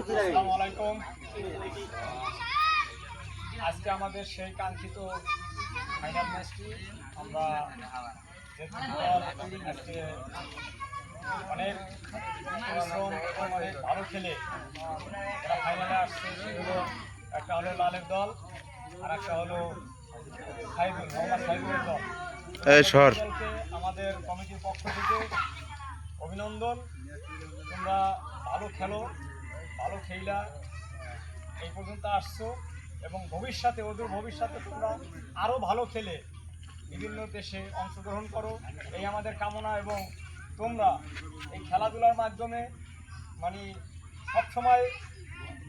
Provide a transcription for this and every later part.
আসসালামু আলাইকুম। আজকে আমাদের সেই কাঙ্ক্ষিত ফাইনাল ম্যাচটি আমরা আজকে অনেক পরিশ্রম অনেক ভালো খেলে যারা ফাইনালে আসছে সেগুলো একটা হলো লালের দল আর একটা হলো মোহাম্মদ সাইদুলের দল। দলকে আমাদের কমিটির পক্ষ থেকে অভিনন্দন। তোমরা ভালো খেলো, ভালো খেলা এই পর্যন্ত আসছো এবং অদূর ভবিষ্যতে তোমরা আরও ভালো খেলে বিভিন্ন দেশে অংশগ্রহণ করো এই আমাদের কামনা। এবং তোমরা এই খেলাধুলার মাধ্যমে মানে সবসময়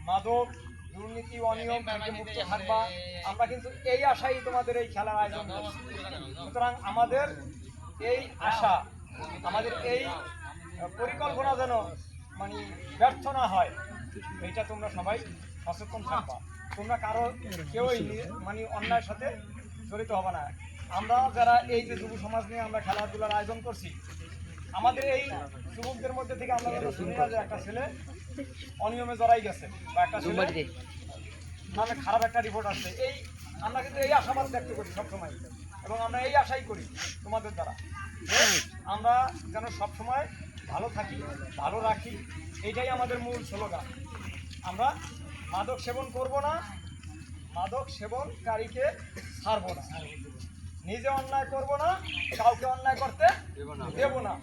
মাদক দুর্নীতি অনিয়ম থেকে মুক্ত থাকবা। আমরা কিন্তু এই আশাই তোমাদের এই খেলার আয়োজন করছি। সুতরাং আমাদের এই আশা, আমাদের এই পরিকল্পনা যেন মানে ব্যর্থ না হয়, এইটা তোমরা সবাই সচেতন থাকবা। তোমরা কারো কেউই মানে অন্যায়ের সাথে জড়িত হবে না। আমরা যারা এই যে যুব সমাজ নিয়ে আমরা খেলাধুলার আয়োজন করছি, আমাদের এই যুবকদের মধ্যে থেকে আমরা শুনি না যে একটা ছেলে অনিয়মে জড়াই গেছে বা একটা ছেলে মানে খারাপ একটা রিপোর্ট আসছে। আমরা কিন্তু এই আশাবাদ ব্যক্ত করি সবসময় এবং আমরা এই আশাই করি তোমাদের দ্বারা আমরা যেন সবসময় ভালো থাকি, ভালো রাখি। এইটাই আমাদের মূল স্লোগান। আমরা মাদক সেবন করব না, মাদক সেবনকারীকে ছাড়বো না, নিজে অন্যায় করব না, কাউকে অন্যায় করতে দেব না।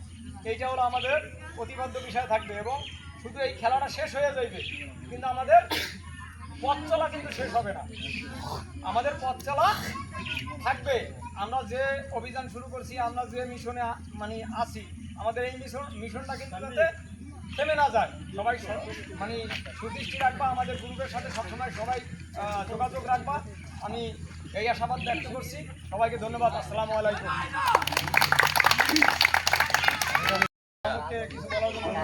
এইটা হলো আমাদের প্রতিপাদ্য বিষয় থাকবে। এবং শুধু এই খেলাটা শেষ হয়ে যাবে কিন্তু আমাদের পথ চলা কিন্তু শেষ হবে না, আমাদের পথ চলা থাকবে। আমরা যে অভিযান শুরু করছি, আমরা যে মিশনে মানে আছি, আমাদের এই মিশনটা কিন্তু যাতে থেমে না যায়। সবাই মানে সুদৃষ্টি রাখবা, আমাদের গ্রুপের সাথে সবসময় সবাই যোগাযোগ রাখবা। আমি এই আশাবাদ ব্যক্ত করছি। সবাইকে ধন্যবাদ। আসসালামু আলাইকুম। কিছু বলার জন্য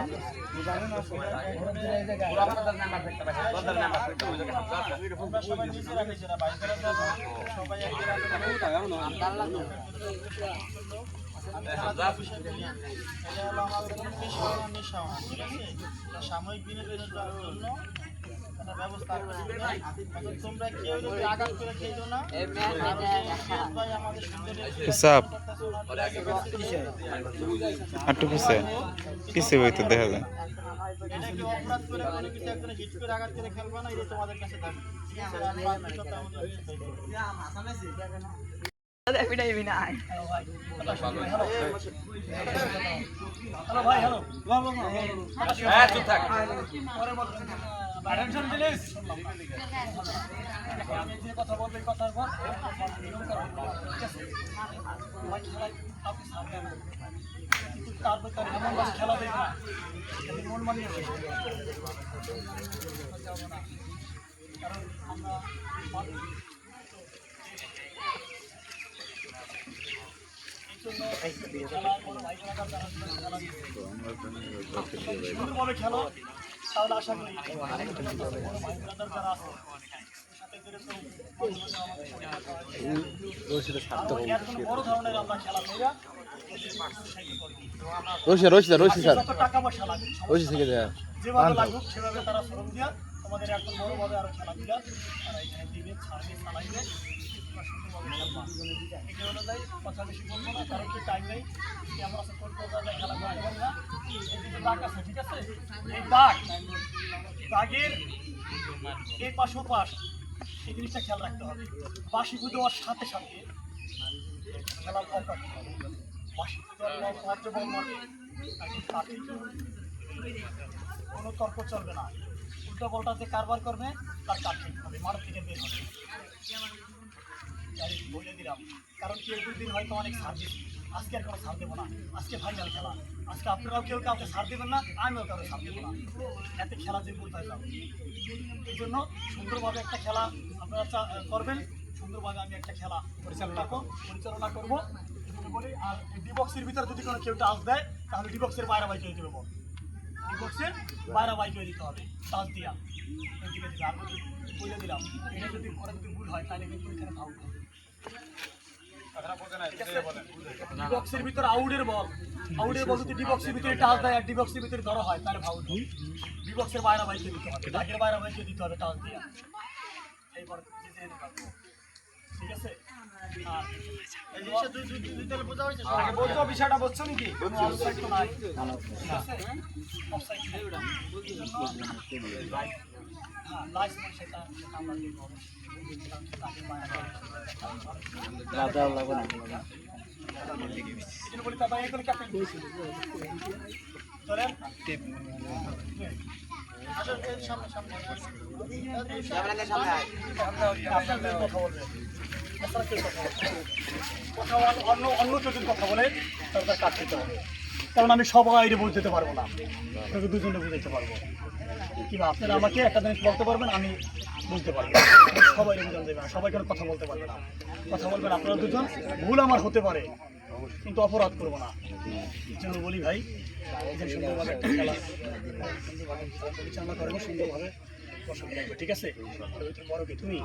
সাময়িক বিনোদনের জন্য ব্যবস্থা তোমরা কেউ যদি আঘাত করে খেলো না। দেখা যায় এটাকে অপরাধ করে কোনো কিছু একজনে হিট করে আঘাত করে খেলবা না, এটা তোমাদের কাছে থাকবে। হ্যালো ভাই, হ্যালো আমি যে কথা বলবো এই কথার পর তারপর এমন ভাবে খেলা দেবে না, মন মানিয়ে কারণ আমরা সুন্দরভাবে খেলো, তাহলে আশা করি যারা আছে বড় ধরনের আমরা খেলা যেভাবে লাগুক সেভাবে তারা শ্রম দিয়া তোমাদের এখন বড়ভাবে আরো খেলাধুলা তারা এখানে দিবে, ছাড়বে, চালাইবে। এই অনুযায়ী কথা বেশি বলবো না, কারণ কি টাইম নেই। আমরা খেলা করতে পারি না। এই দাগ আছে, ঠিক আছে, এই দাগের এই পাশ ও পাশ এই জিনিসটা খেয়াল রাখতে হবে। বাঁশি দেওয়ার সাথে সাথে খেলার অপরাধ বাঁশি কোনো তর্ক চলবে না। উল্টো বলটা যে কারবার করবে তার কাজ ঠিক হবে, মাঠ থেকে বের হবে। বলে দিলাম, কারণ কেউ দুদিন হয়তো অনেক ছাড় দিচ্ছি, আজকে আর কোনো ছাড় দেবো না। আজকে ফাইনাল খেলা, আজকে আপনারাও কেউ কাউকে ছাড় দেবেন না, আমিও কাউকে ছাড় দেবো না। এতে খেলা যে কোথায় যাবে, এই জন্য সুন্দরভাবে একটা খেলা আপনারা করবেন। সুন্দরভাবে আমি একটা খেলা পরিচালনা করবো বলি। আর ডিবক্সের ভিতরে যদি কোনো কেউ টাচ দেয় তাহলে ডিবক্সের বাইরে বাইক হয়ে দেবো, ডিবক্সের বাইরে বাইক হয়ে দিতে হবে টাচ দিয়া এদিকে দিলে। আর বলে দিলাম এটা যদি পরে যদি ভুল হয় তাহলে কিন্তু এখানে ফাউল হবে। ডিবক্সের ভিতরে আউটের বল যদি ডিবক্সের ভিতরে টাচ দেয় আর ডিবক্সের ভিতরে ধরা হয় তাহলে ফাউল। ডিবক্সের বাইরে বাইকে দিতে হবে, দাগের বাইরে বাইকে দিতে হবে টাচ দিয়ে। এইবার ঠিক আছে, বিষয়টা বুঝছো নাকি? অন্য চোখের কথা বলে তারপর কাজ করতে হবে, কারণ আমি সবাই বুঝতে পারবো না, আপনাকে দুজনে বুঝাইতে পারবো। কিংবা আপনারা আমাকে একটা জিনিস বলতে পারবেন, আমি বুঝতে পারবো, সবাই বুঝান দেবে না, সবাই কেন কথা বলতে পারবে না। কথা বলবেন আপনারা দুজন, ভুল আমার হতে পারে কিন্তু অপরাধ করবো না। এই জন্য বলি ভাই, সুন্দরভাবে একটা খেলা পরিচালনা করেন, সুন্দরভাবে পছন্দ করবে, ঠিক আছে? বড় কি তুমি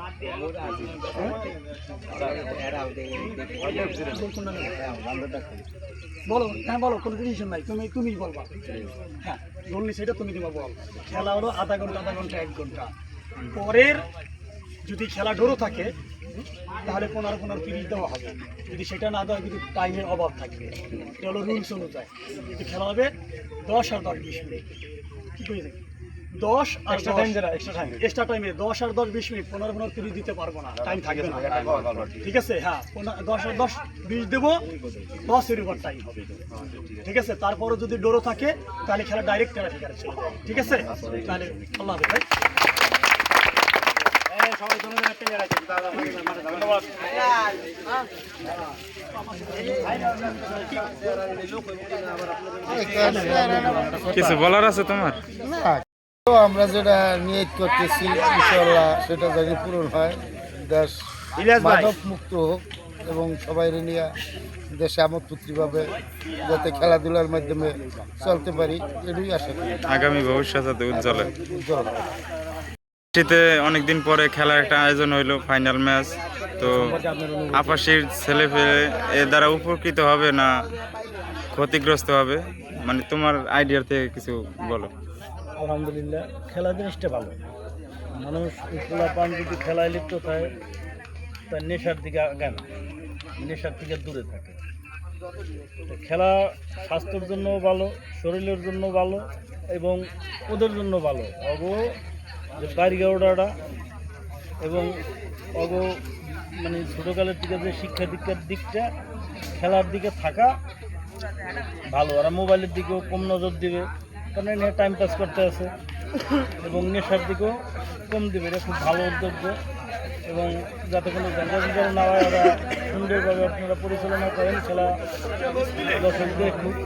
বলো? হ্যাঁ বলো, কোনো ডিসিশন নাই, তুমি বলবা। হ্যাঁ বললি সেটা তুমি দিবা, বল। খেলা হলো আধা ঘন্টা 1 ঘন্টা। পরের যদি খেলা ড্র থাকে তাহলে 15 পিরিয়ড দেওয়া হবে, যদি সেটা না দেওয়া কিন্তু টাইমের অভাব থাকবে। এটা হলো রুলস অনুযায়ী। কিন্তু খেলা হবে 10 আর 10 20 মিনিট। কি করেছে 10 আর এক্সট্রা টাইমে 10 আর 10 20 মিনিট 15 পিরিয়ড দিতে পারবো না, টাইম থাকবে না, ঠিক আছে? হ্যাঁ 10 আর 10 20 দেবো, 10 এর উপর টাইম হবে, ঠিক আছে? তারপরে যদি ডোরো থাকে তাহলে খেলা ডাইরেক্ট চলে যাবে, ঠিক আছে? তাহলে আল্লাহ হাফেজ ভাই। সবাই কিছু বলার আছে তোমার? না, তো আমরা যেটা নিয়ত করতেছি ইনশাআল্লাহ সেটা যদি পূরণ হয়, দেশ মাদক মুক্ত হোক এবং সবাই নিয়ে দেশে আমোদপুত্রীভাবে যাতে খেলাধুলার মাধ্যমে চলতে পারি, এটাই আশা করি। আগামী ভবিষ্যৎ যাতে উজ্জ্বল হয়। উজ্জ্বল। শীতে অনেকদিন পরে খেলার একটা আয়োজন হইলো, ফাইনাল ম্যাচ। তো আপাশির ছেলে পেলে এর দ্বারা উপকৃত হবে না ক্ষতিগ্রস্ত হবে, মানে তোমার আইডিয়ার থেকে কিছু বলো। আলহামদুলিল্লাহ, খেলা জিনিসটা ভালো। মানুষ পান যদি খেলায় লিপ্ত থাকে তার নেশার দিকে আগে না, নেশার থেকে দূরে থাকে। খেলা স্বাস্থ্যের জন্য ভালো, শরীরের জন্য ভালো এবং ওদের জন্য ভালো। যে বাইরে ওঠাটা এবং মানে ছোটোকালের দিকে যে শিক্ষা দীক্ষার দিকটা, খেলার দিকে থাকা ভালো। ওরা মোবাইলের দিকেও কম নজর দিবে, কারণ এনে টাইম পাস করতে আছে, এবং নেশার দিকেও কম দেবে। এটা খুব ভালো উদ্যোগ, এবং যাতে কোনো ঝঞ্ঝাঝঞ্ঝাল না হয় ওরা সুন্দরভাবে আপনারা পরিচালনা করেন, খেলা দর্শক দেখুক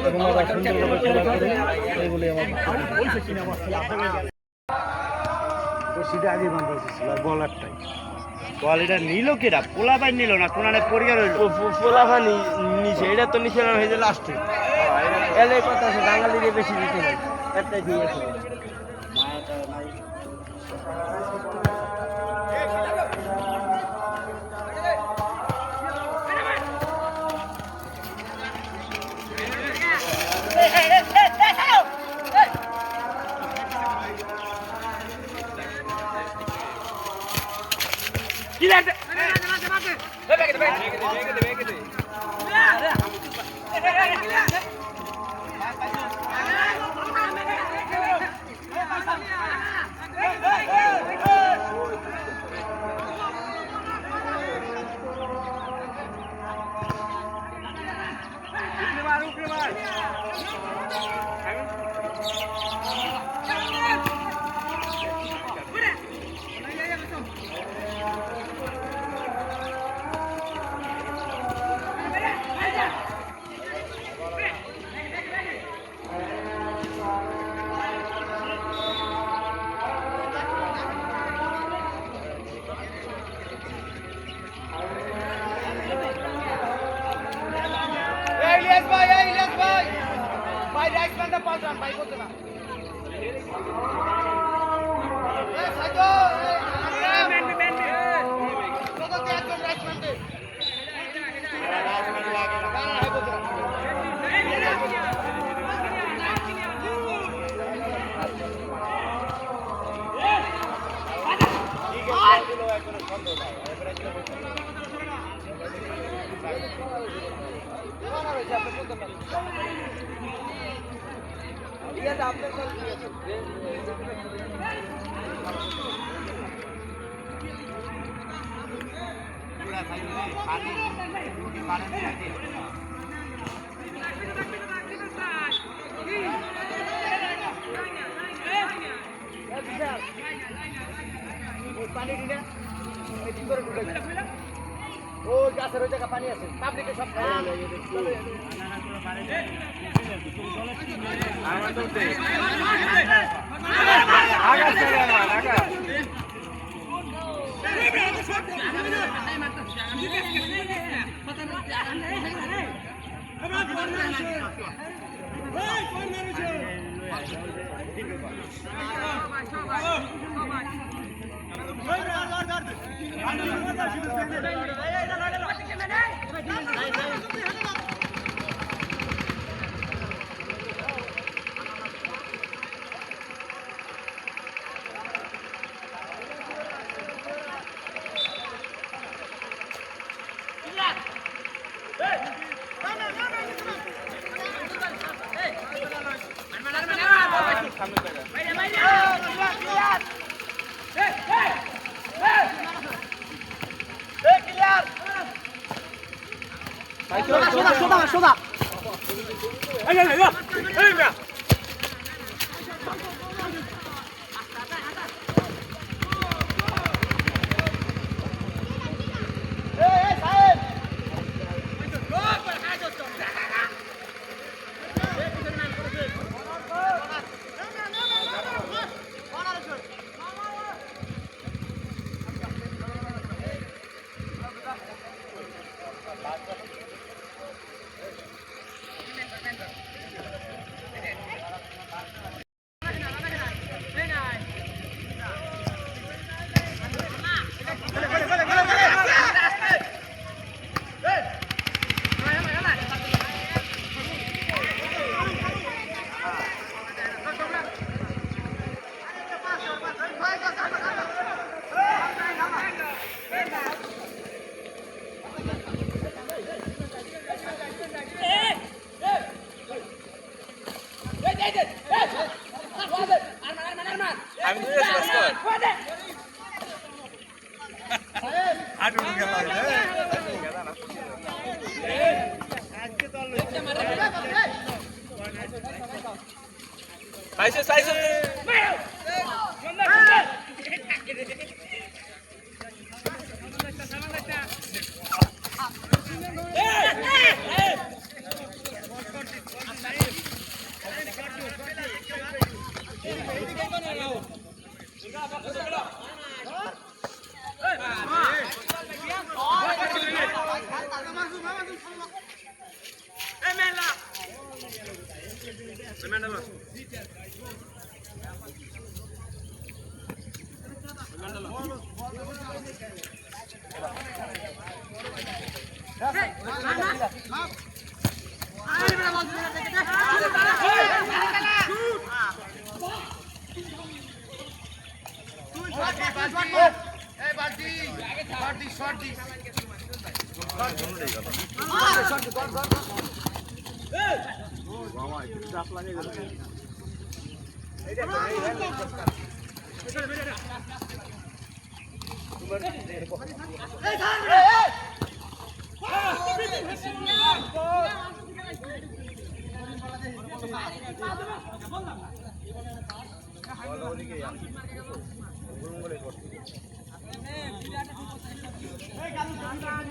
এবং ওরা সুন্দরভাবে খেলা করে, এইগুলি আমার সেটা আগে বান্ধব ছিল বলারটাই। বলটা নিল কেটা? পোলাপাই নিল না, কোনানে পরিবার হইল, পোলাপা নিচে, এটা তো নিচে হয়ে যায় লাস্টে। এলে কথা আছে, বাঙালিকে বেশি দিতে নাই, একটাই দিয়েছে।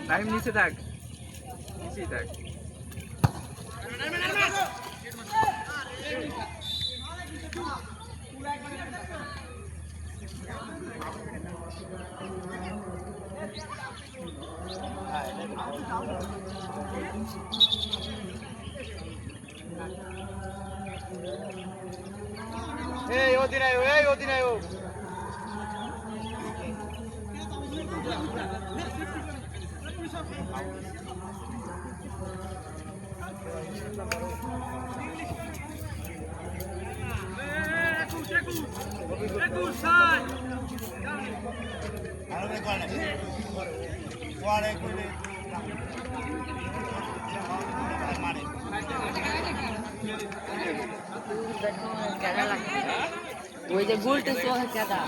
টাইম নিচে থাক, নিচেই থাক। এই অধিনায়ক, এই অধিনায়ক। ওই যে গুলটে সোহে কেদা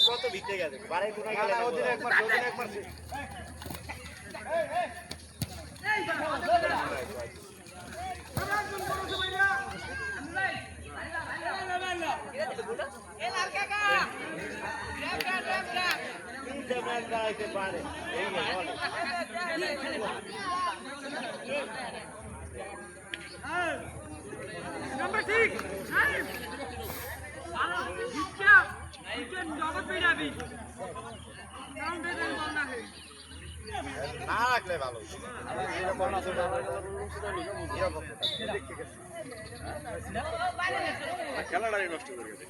কত ভিতরে গেছে বাড়াই কোনা গেলে ওদিন একবার Number 6. না রাখলে ভালো খেলাটাই নষ্ট করে গেছে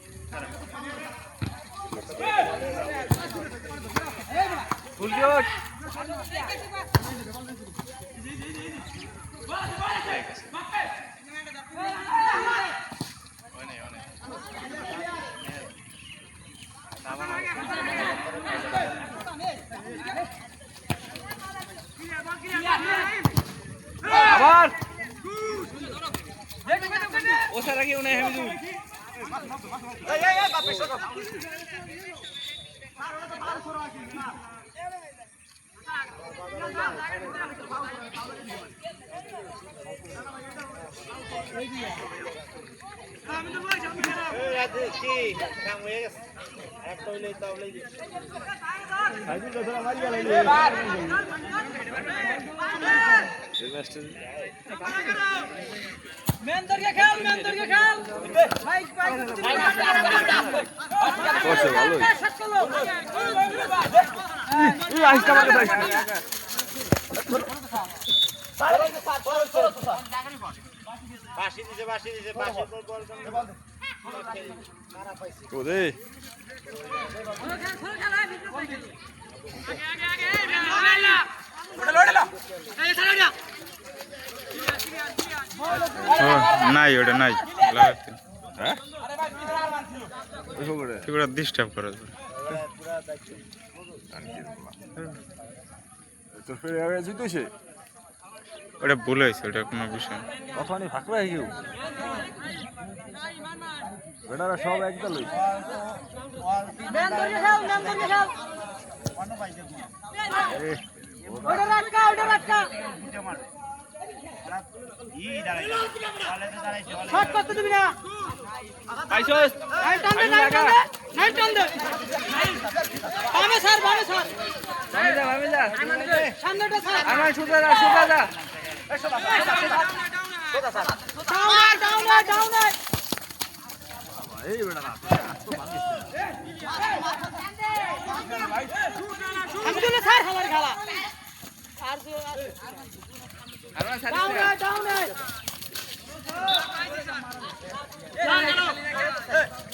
আবার ও সারা কি উনি হেমি বাসি দিছে বাসির পর ওরে নাই ওটা নাই হ্যাঁ ডিস্টার্ব করা জিতেছে ওটা ভুল হয়েছে ওটা কোনো বিষয় না। কখনই ফাঁকবে কেউ বেটারা সব একদল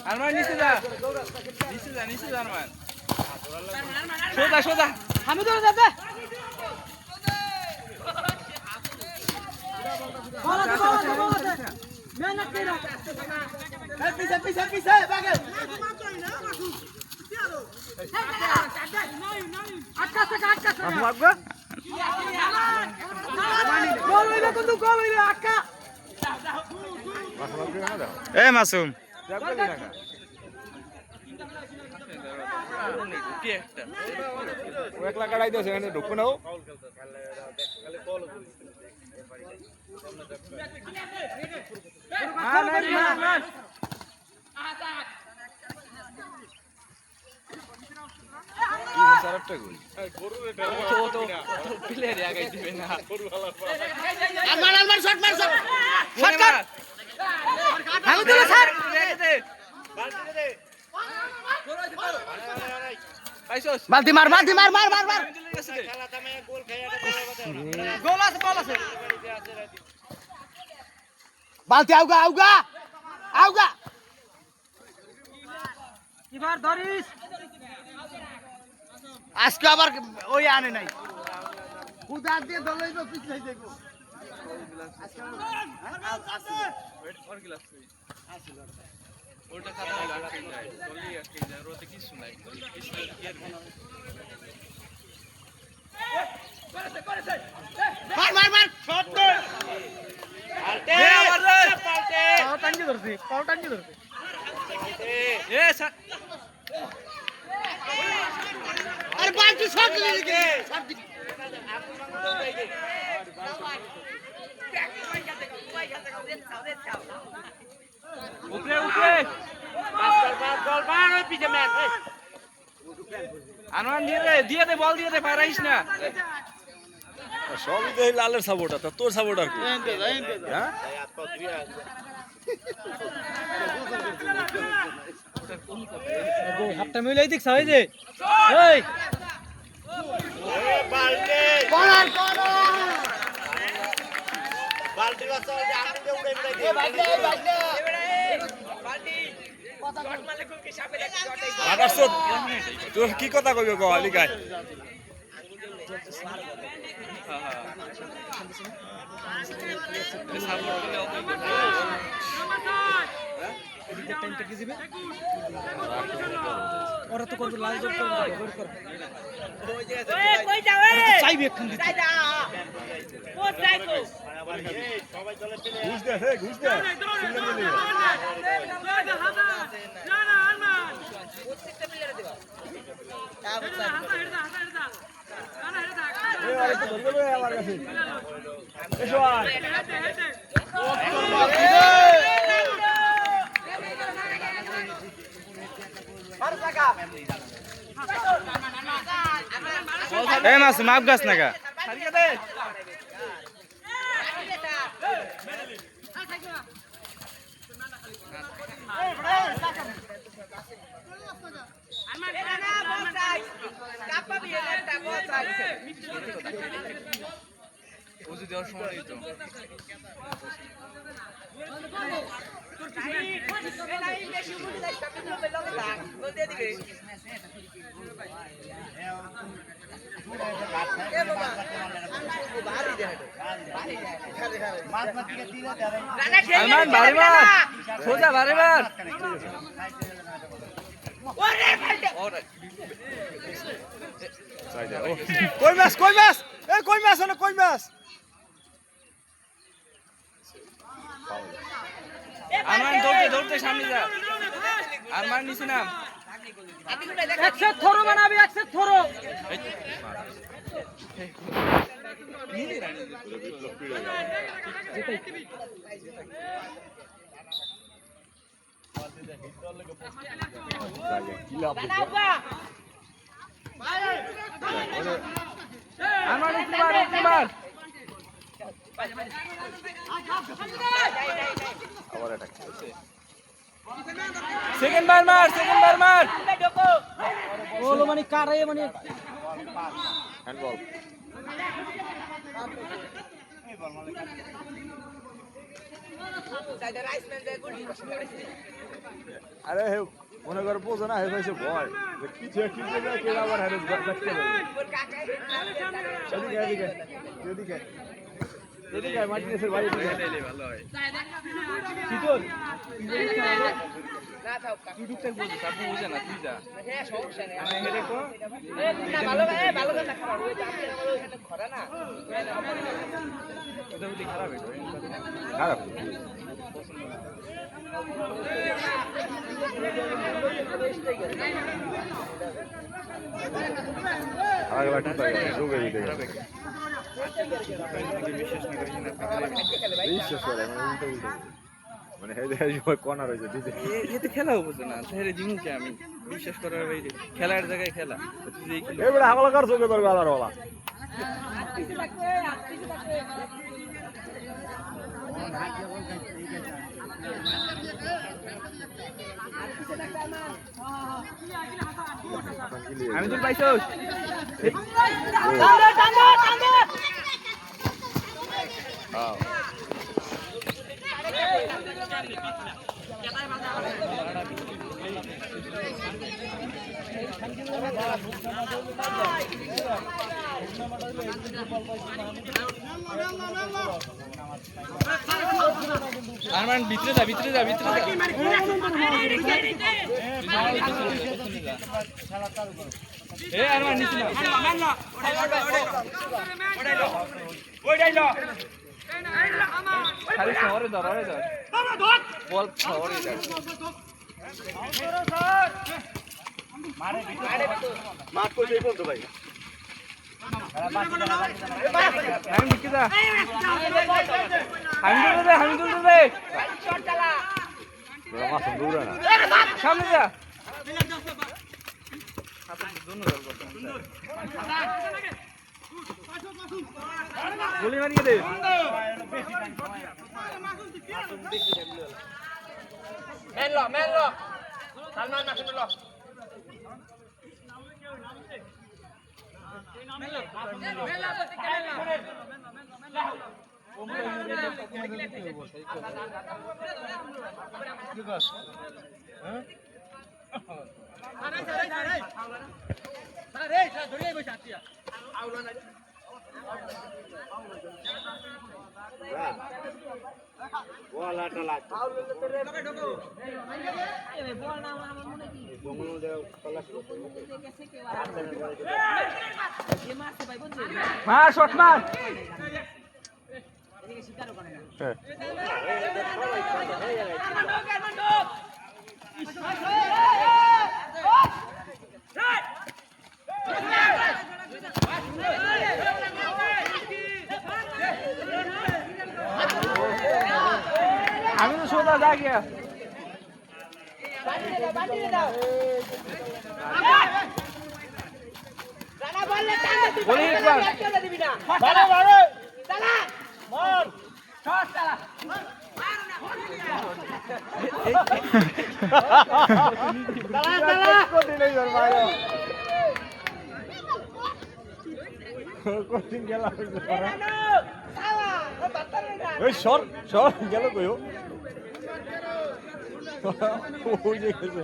আরমান নিচে যা নিচে যা আরমান সোজা সোজা আমি তো যাবে মেহনত কইরা পিছে পিছে পিছে বাগে আটকা লাগবে গোল হইবে কিন্তু গোল হইবে আটকা এ মাসুম কি একটা ও একলা কাটাই দিয়েছে এখানে ঢুকবে না ও কি হয়েছে আরেকটা গোল তো প্লেয়ার আগে দিবে না বালতি মার বালতি মার মার মার মার খেলা থামে গোল খাই একটা গোল আছে বল আছে বালতি আউগা আউগা আউগা এবার ধরিস আজকে আবার ওই আনে নাই উদার দিয়ে দলাই তো পিছাই দেখো और गिलास ওটা খাতা লাগাতে যায় চলি আজকে জরুরত কিছু নাই কিছু কি মার মার মার শট দে পাল্টে পাল্টে পাও টাঙ্গি ধরছি পাও টাঙ্গি ধরছি এ স্যার আরে বালতি শট দিলি কে শট দি উপরে উপরে বল মার ওই পিছে ম্যাচ আনোয়ার দিয়ে দে বল দিয়ে দে পারাইস না সবই তো এই লালের সাপোর্টার তা তোর সাপোর্টার কি হ্যাঁ হাতটা মিলাই দিছ হই যে এই পাল্টে কর্নার কর্নার বালতি বাসা ওই আঙ্গুলে উড়ে উড়ে দিয়ে আকাশ তোর কি কথা কইবে গো আলিকায় ওরা তো করবে লাল জব করবে বের কর কই যাও চাইবে এখন দিতে ও যাই তো সবাই চলে চলে ঘুষ দে হে ঘুষ দে সিঙ্গেল নিয়ে এ আরে তো ধরে দেবে আমার কাছে এসো আয় এই মাছ মাপ গাছ নাকা সারিয়ে দে ও যদি ওর সময় দিত আরমান বাড়ি মার সোজা বাড়ি মার কই মাছ এ কই মাছ না কই মাছ আরমান দৌড়তে দৌড়তে সামনে যা আরমান নিচে নাম একসেট থরো বানাবি একসেট থরো আরমান উঠতে মার সেকেন্ড বার মার ওলো মানে কারাই মানে হ্যান্ডবল আরে হে মনে করে বোঝো না হে ভাইছে ভয় কিছু কি করে কে আবার হারে দেখতে পারে এদিকে এদিকে এদিকে মার্টিনেসের বাড়ি থেকে ভালো হয় কিটোর ইউটিউবটা বলছি আপনি বুঝে না তুই যা খারাপ পছন্দ না। আগলা কি থাকে রোগে দিতে বিশ্বাস করে মানে উল্টো উল্টো মানে কর্নার হয়েছে দিতে এতে খেলাও বোঝে না ছেড়ে দিমুকে আমি বিশ্বাস করার বাইরে খেলার জায়গায় খেলা এবারে আগলা কার চোখে ধরবে আলার ওলা আমি তো পাইছস আরমান ভিতরে যা ভিতরে যা ভিতরে যা এ আরমান নিচে না খালি শহরে ধর বল শহরে ধর মাঠ কই যাই বলতো ভাই আমি নিচে যা আমি তুলতে দে মাছ দৌড়া না সামনে যা গুলি মারিয়ে দে ম্যান ল সালমান মাসুদ ল বলাটা লাগবে মার শট মার আমি তো সোজা যা গিয়া বলি একবার কঠিন গেলা ওই সর সর গেল কইও ওই যে গেছে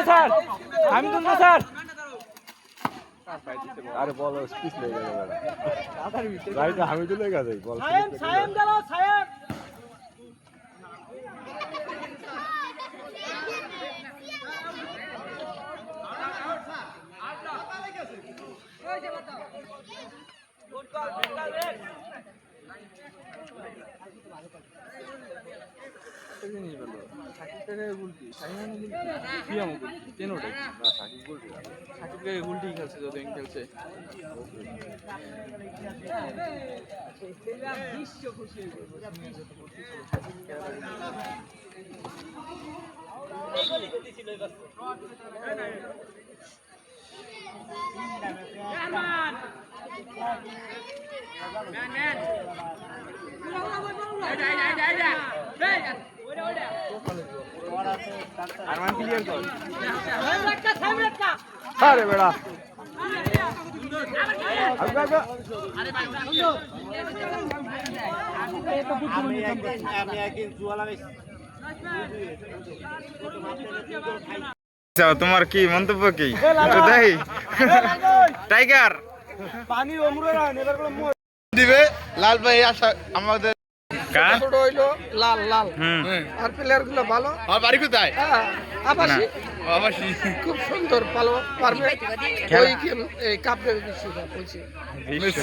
স্যার আমি তুলবো স্যার আরে বল স্পিচ লেগে গেল রাইট হামিদুল লেগে গেছে বল উল্টি খেলছে যতদিন খেলছে আরমান ক্লিয়ার কর আরে বেড়া আমি একদিন জুয়া লাগাইছি তোমার কি মন্তব্য কি একটু দেই টাইগার পানি অমরে না এবার দিবে লাল ভাই আমাদের কার? ছোট হইলো লাল লাল হুম আর প্লেয়ার গুলো ভালো। আমার বাড়ি কোথায়? হ্যাঁ, আবাসী অবশ্যই। খুব সুন্দর ভালো পারবে। খেলা- ওই গেম এই কাপের বিশ্বকাপ হয়েছে। বিশ্ব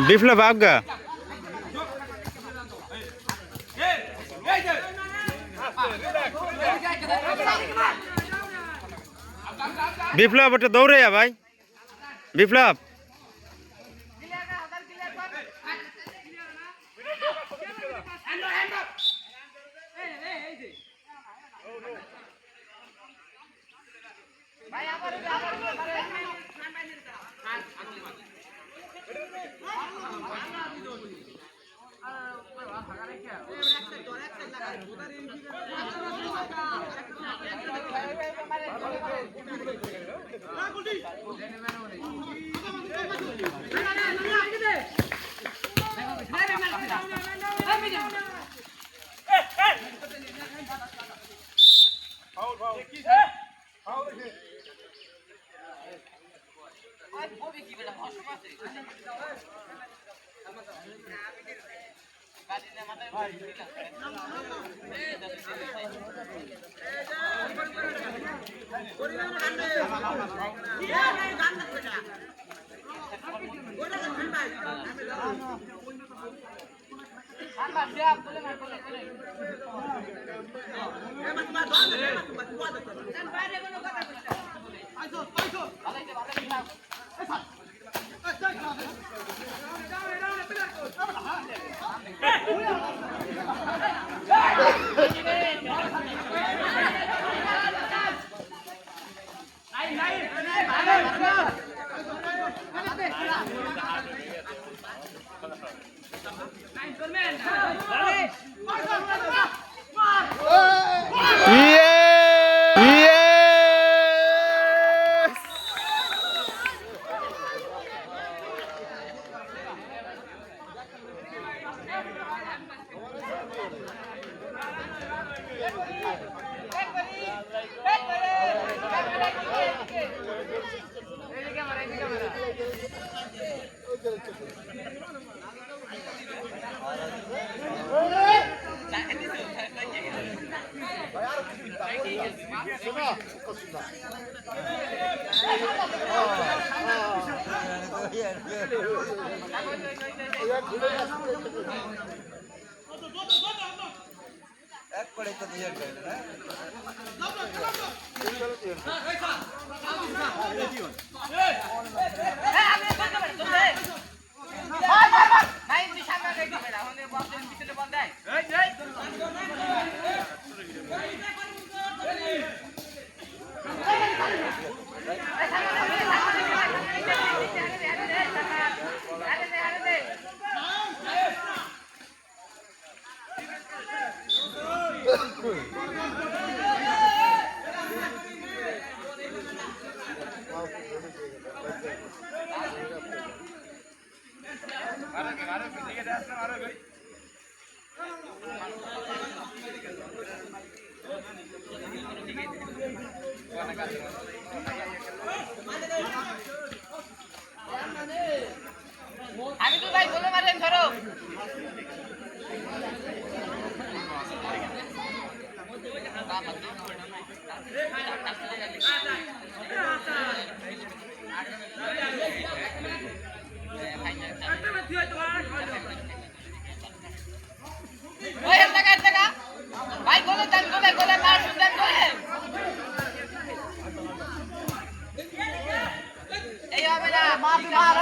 বিপ্লব আজ্ঞা বিপ্লব ওটা দৌড়ে যা ভাই বিপ্লব আমি তো ভাই বলে মারলেন ধরো ভাই বলে দেন বলে বলে মার দেন বলে এই হবে না মার মার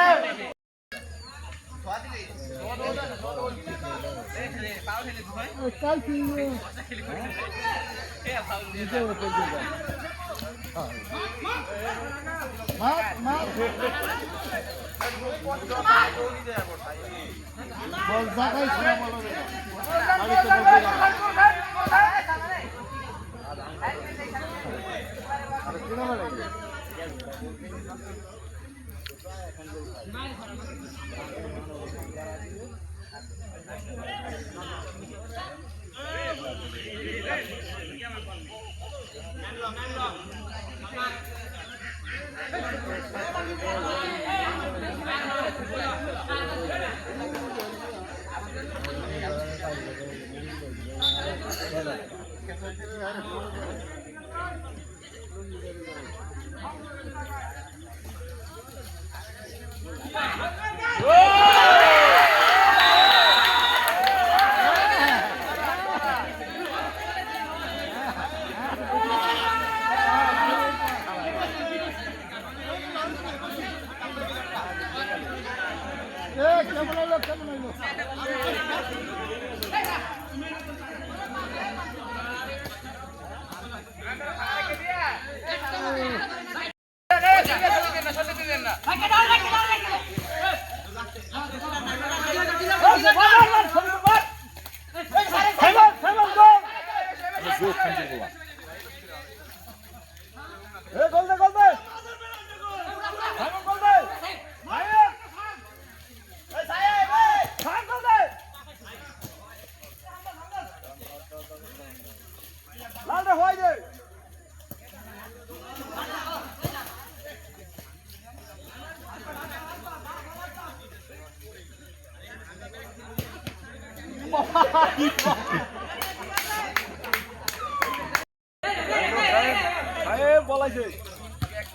বলাইছে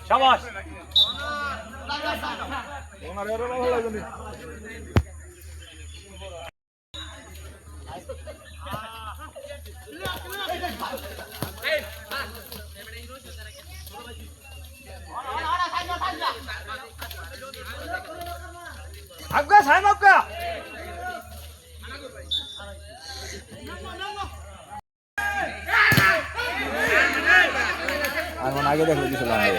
শাবাশ ওনার এর ভালো লাগে নি আজ্ঞা সাহেব আজ্ঞা এখন আগে দেখলে কিছু লাগে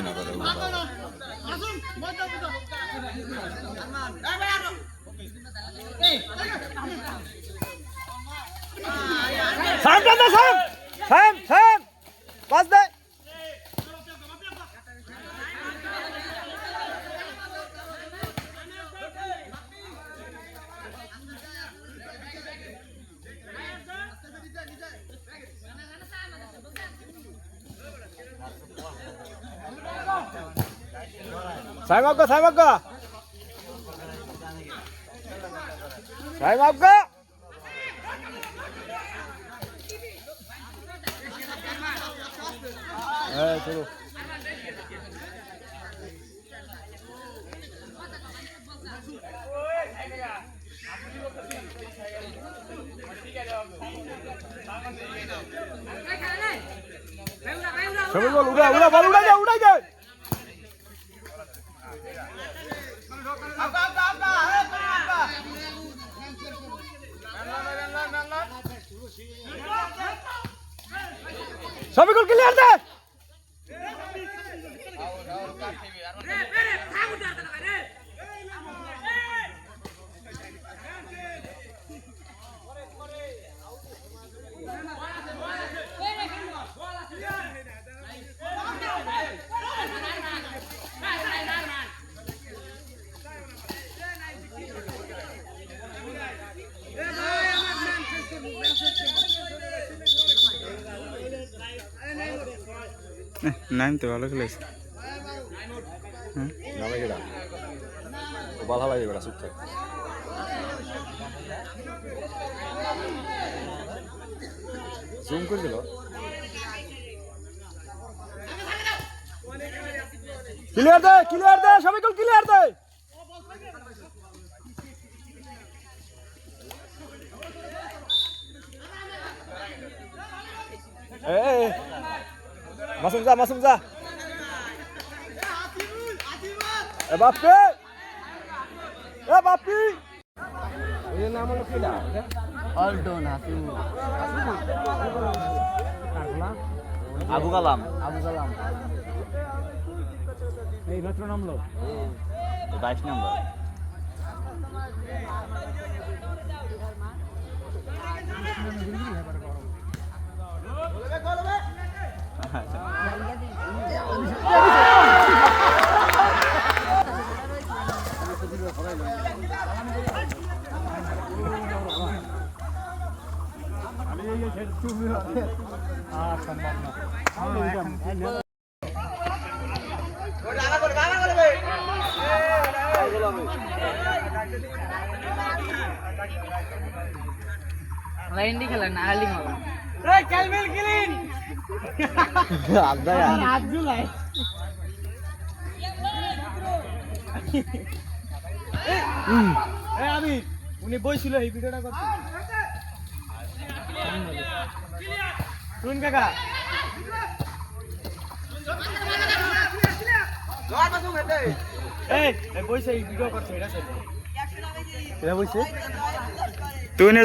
না করে সাইম আব্বা সাইম আব্বা সাইম আব্বা হ্যাঁ চলো সবাই বল উড়া উড়া বল উড়া যায় উড়া যায় সবাই গোল ক্লিয়ার দে নাইম তো ভালো খেলেছে নামে গেলা ও ভালো লাগে গেলা সুখ থাকে জুম করে দিল ক্লিয়ার দে সবাই গোল ক্লিয়ার দে মাসুম যা এ বাপ্পি এর নাম হলো কিডা অল্টন হাসিম আবু কালাম এই মাত্র নামলো 22 নম্বর লাইন্ডি খেলা না হালি মালা উনি বইছিল এই ভিডিওটা করতে শুন কাকা এই বইছে এই ভিডিও করছে এটা বইছে তুই নে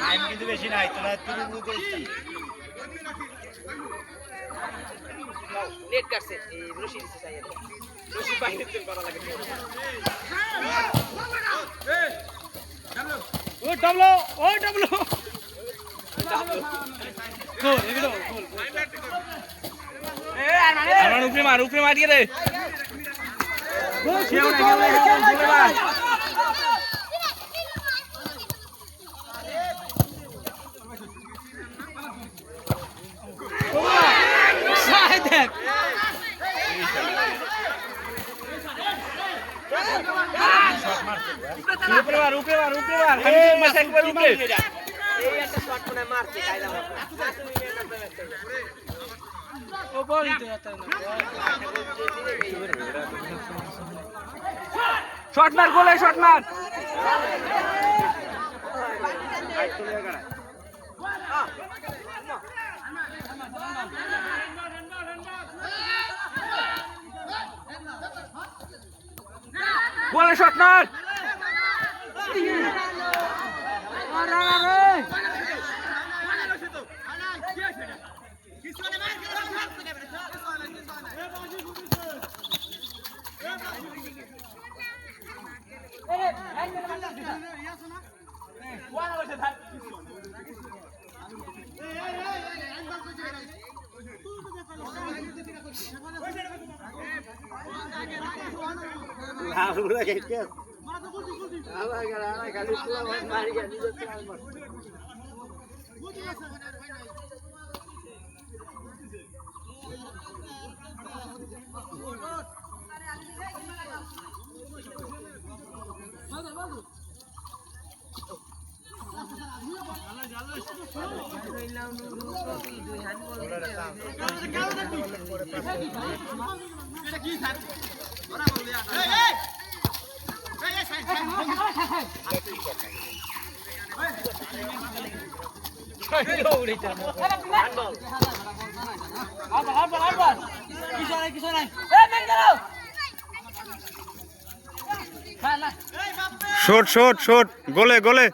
টাইম কিন্তু বেশি নাই তোরা তুমি নেট কাটছে এই রশি দিতে চাই রশি বাইরে তেল করা লাগে ও ডাবলো গোল এগুলো গোল আমার উপরে মার দিয়ে রে উপরে মার আমি মাথা একবার উপরে এই একটা শট মনে মারছে কায়দা মতো ও বলি তো এত শট মার গোলে শট মার গোলে শট মার শট গোলে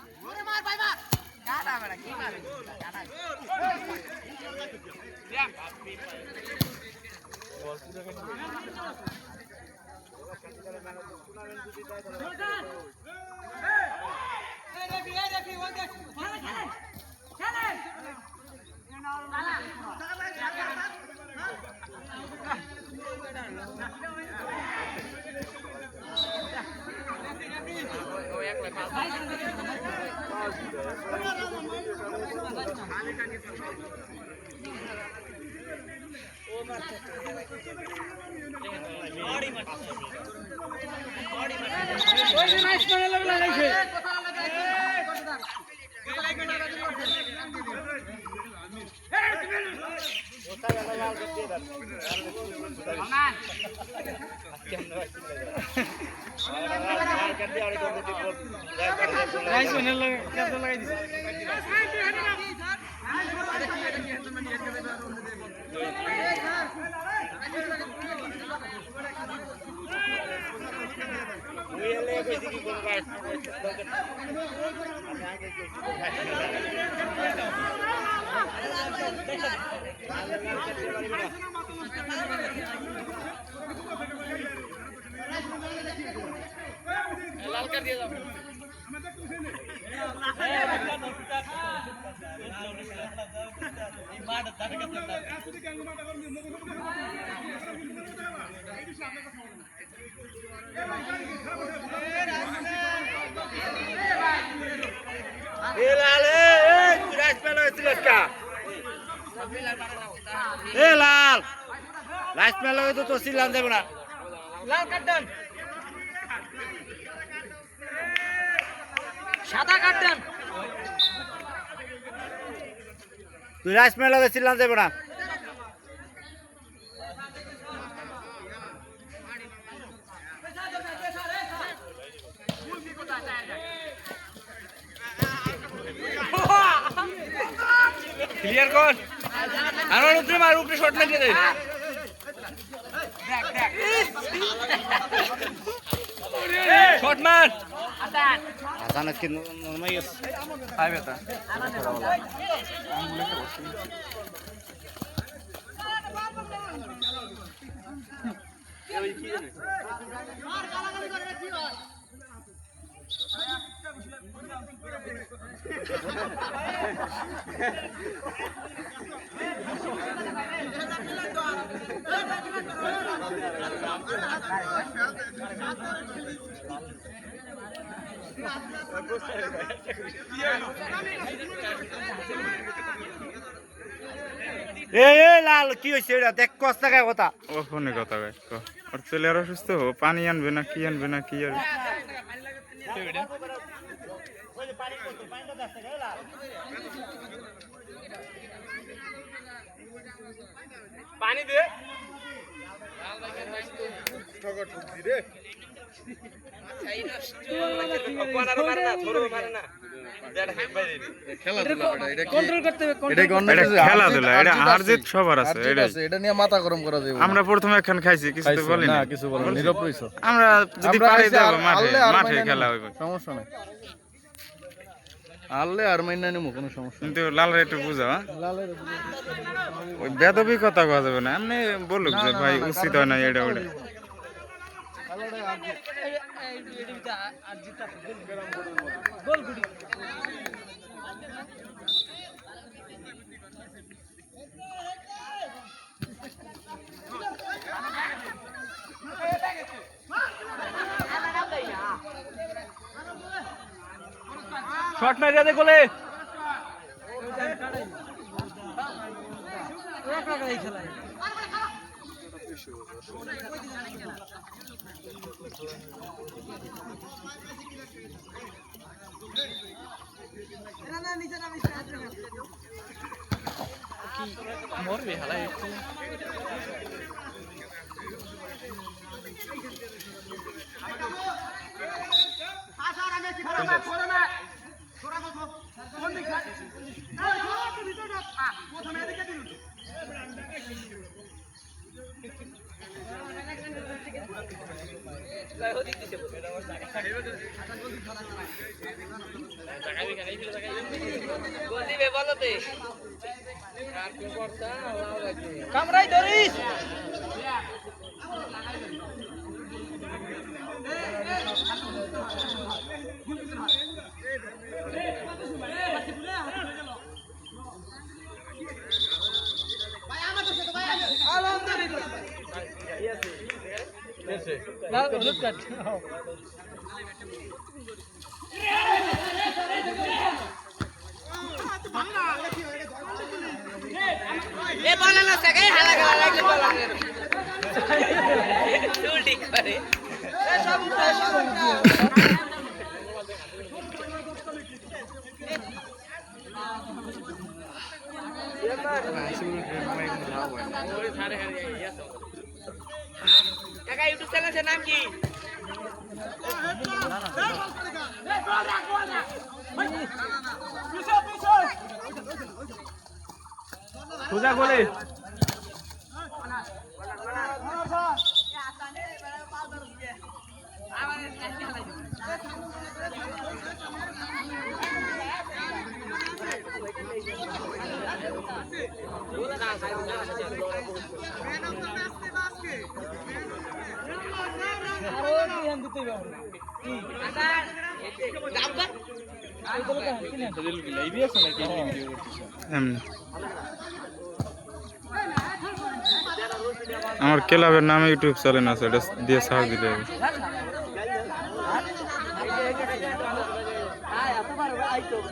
লাল লাইট মেলা তো ছিলাম যাবে না লাল কার্টন সাদা কার্টন তুই রাইস মেলা ছিলাম যাবে না ক্লিয়ার কর আর উপরে মার উপরে শট লাগিয়ে দে শট মার আজানত কি নরমাই আছে আই বেটা লাল কি হয়েছে এটা দেখ কষ্ট টাকায় কথা ও ফোনে কথা কয় ওর ছেলে আর অসুস্থ পানি আনবে না কি আর পানি দে খেলাধুলা এটা হার জিত সবার আছে এটা নিয়ে মাথা গরম করা যাবে আমরা প্রথমে এখন খাইছি কিছু তো বলি না কিছু বলেন নীরব রইছো আমরা যদি পারি যাবো মাঠে খেলা হইবে সমস্যা নাই আনলে আর মাইনা নিমু কোনো সমস্যা কিন্তু লালের একটু বুঝা ওই বেদবি কথা কওয়া যাবে না এমনি বলুক যে ভাই উচিত হয় না এটা ওটা শট মারিয়া দে গোলে মরবে হালাই একটু কামরাই ধরিস কাকা ইউটিউব চ্যানেলের নাম কি? সোজা গোলে এমনি আমার ক্লাবের নামে ইউটিউব চ্যানেল আছে, এটা দিয়ে সার্চ দিলে হবে।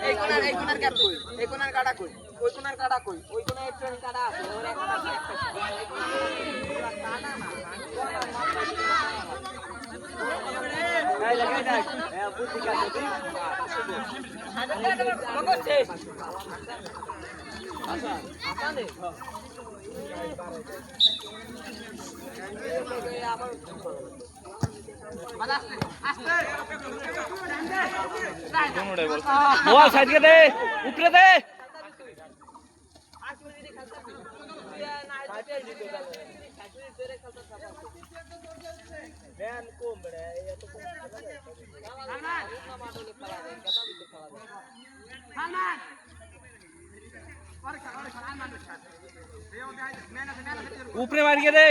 এই কোনার কাট কই, এই কোনার কাটা কই, ওই কোনার কাটা কই, ওই কোনার একটু কাটা আছে, ওর একটা আছে, একটা কাটা না। এই লাগাই দেখ, এ বুদ্ধি কাটে দি। কত শেষ? আচ্ছা, আসানে। বল সাইডকে দে, উপরে দে। উপরে মারিয়ে দে,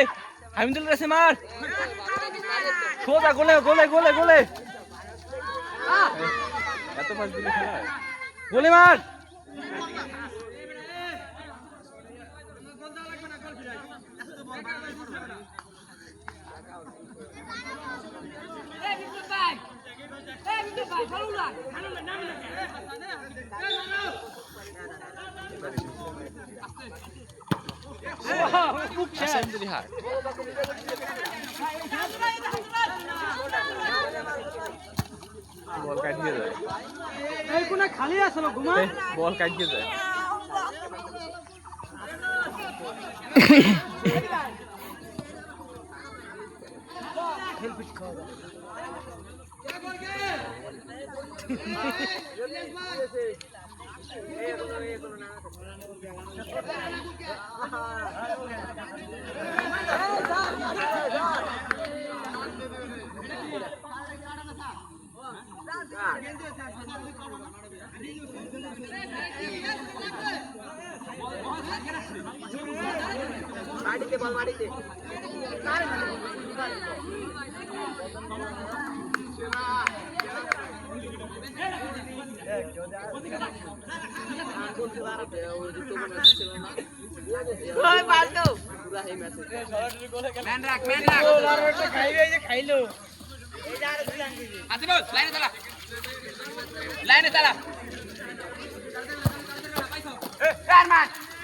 হামিদুল কাছে মার। সোজা গোলে গোলে গোলে গোলে এত পাস দিলে খেলা হয়। গোলে মার। বল কাটিয়ে যায়, এই কোনা খালি আছে না, ঘুমা বল কাটিয়ে যায়। বাড়িতে বল, বাড়িতে খাইলো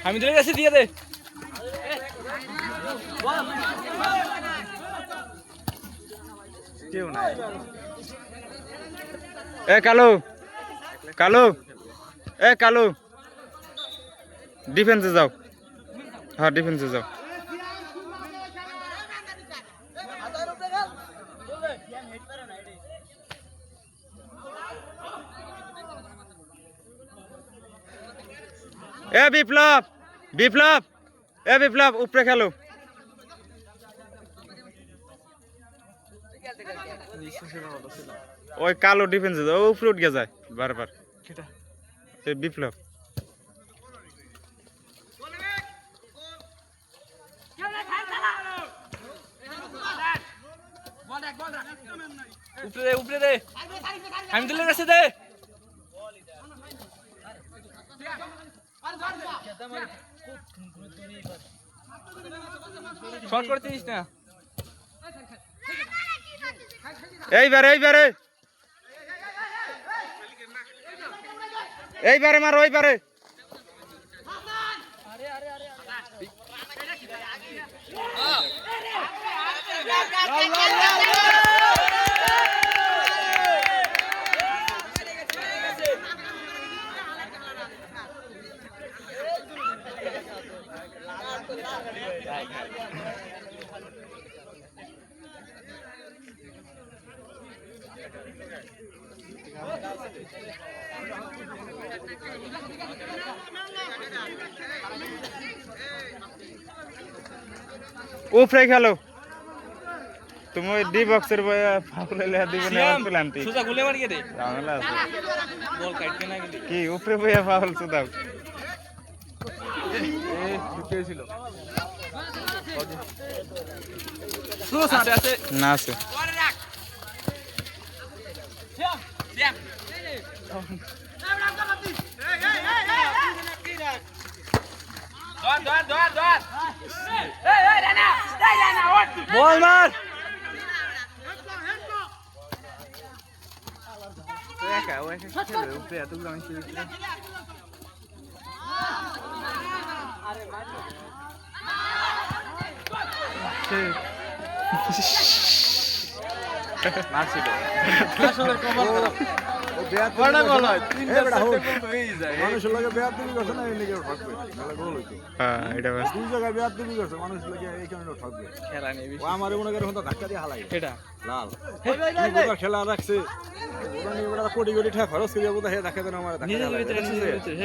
হামিদুলের কাছে দিয়ে দে। কেউ নাই। এ কালু, কালু, এ কালু, ডিফেন্সে যাও। হ্যাঁ ডিফেন্সে যাও। এ বিপ্লব, বিপ্লব, এ বিপ্লব উপরে খেলো। ওই কালো ডিফেন্সে যাও, উপরে উঠে যায় বারবার। এ বিপ্লব উপরে দে, উপরে দে, হামিদুলের কাছে দে। শর্ট করতে দিস না। এইবারে এইবারে এইবারে মারো, এইবারে উপরে খেলো তুমি ওই ডি বক্সের বয়ে ফাউল হলে দিবে না প্ল্যান্টি সুজা গুলে মারি দে ঝামেলা আছে বল কাটকে না গেলি কি উপরে বয়ে ফাউল সুদাও এ ঢুকে ছিল সুজা আছে আছে না আছে বল মার একা ও একা খেলে উপরে এতগুলো আমি খেলছি মারছিল আসলে কমাল খারাপ। বড় গোল হয় মানুষের লগে বেয়াদবি করছে না এই লিগে ঠকবে নাহলে গোল হইতো হ্যাঁ এটা বাস দুই জায়গায় বেয়াদবি করছে মানুষ লগে এই কারণে ঠকবে খেলা নেই ও আমার মনে করে হতো ধাক্কা দিয়ে হালাই এটা লাল ওটা খেলা রাখছে ওটা নিয়ে ওটা কোটি কোটি টাকা খরচ করে বোধ হয় ধাক্কা দেন আমার ধাক্কা নিজের দিয়ে ভিতরে নিজের ভিতরে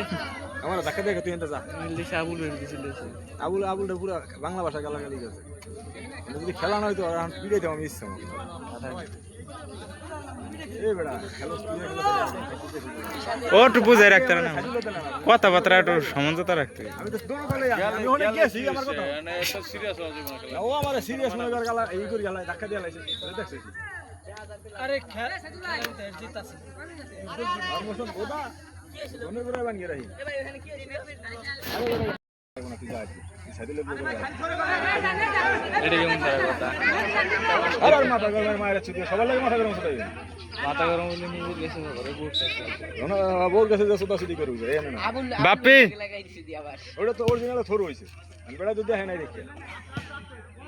আমার ধাক্কা দিয়ে তুই এনতে যা লিখে আবুল বের দিছিল আবুলটা পুরো বাংলা ভাষা গালাগালি করছে যদি খেলা না হইতো এখন পিড়াইতে আমি ইচ্ছা এই বেড়া খেলো ও একটু বুঝাই রাখতে না কথাবার্তা একটু সমঝোতা রাখতে হবে। আমি তো দোনো গেলে আমি অনেক গেছি আমার কথা মানে এটা সিরিয়াস হওয়া যাবে না ও আমার সিরিয়াস মনে করে গালা এই করে গালা ধাক্কা দিয়ে লাইছে দেখছিস আরে খেলা জিতাছে আর মোশন বোদা দোনো করে বানিয়ে রাখি এবার এখানে কি হইছে তুই যা সাইডে লোক এটা কেমন কথা আর মাথা গরম মায়ের ছুটি সবার লাগে মাথা গরম ছুটাই মাথা গরম হলে নিয়ে গেছে ঘরে বসে বল গেছে যে সুতা সুতি করবে এই না আবুল বাপি লাগাই দিছি দি আবার ওটা তো অরিজিনাল থর হইছে আমি বেড়া দুধ দেখাই নাই দেখে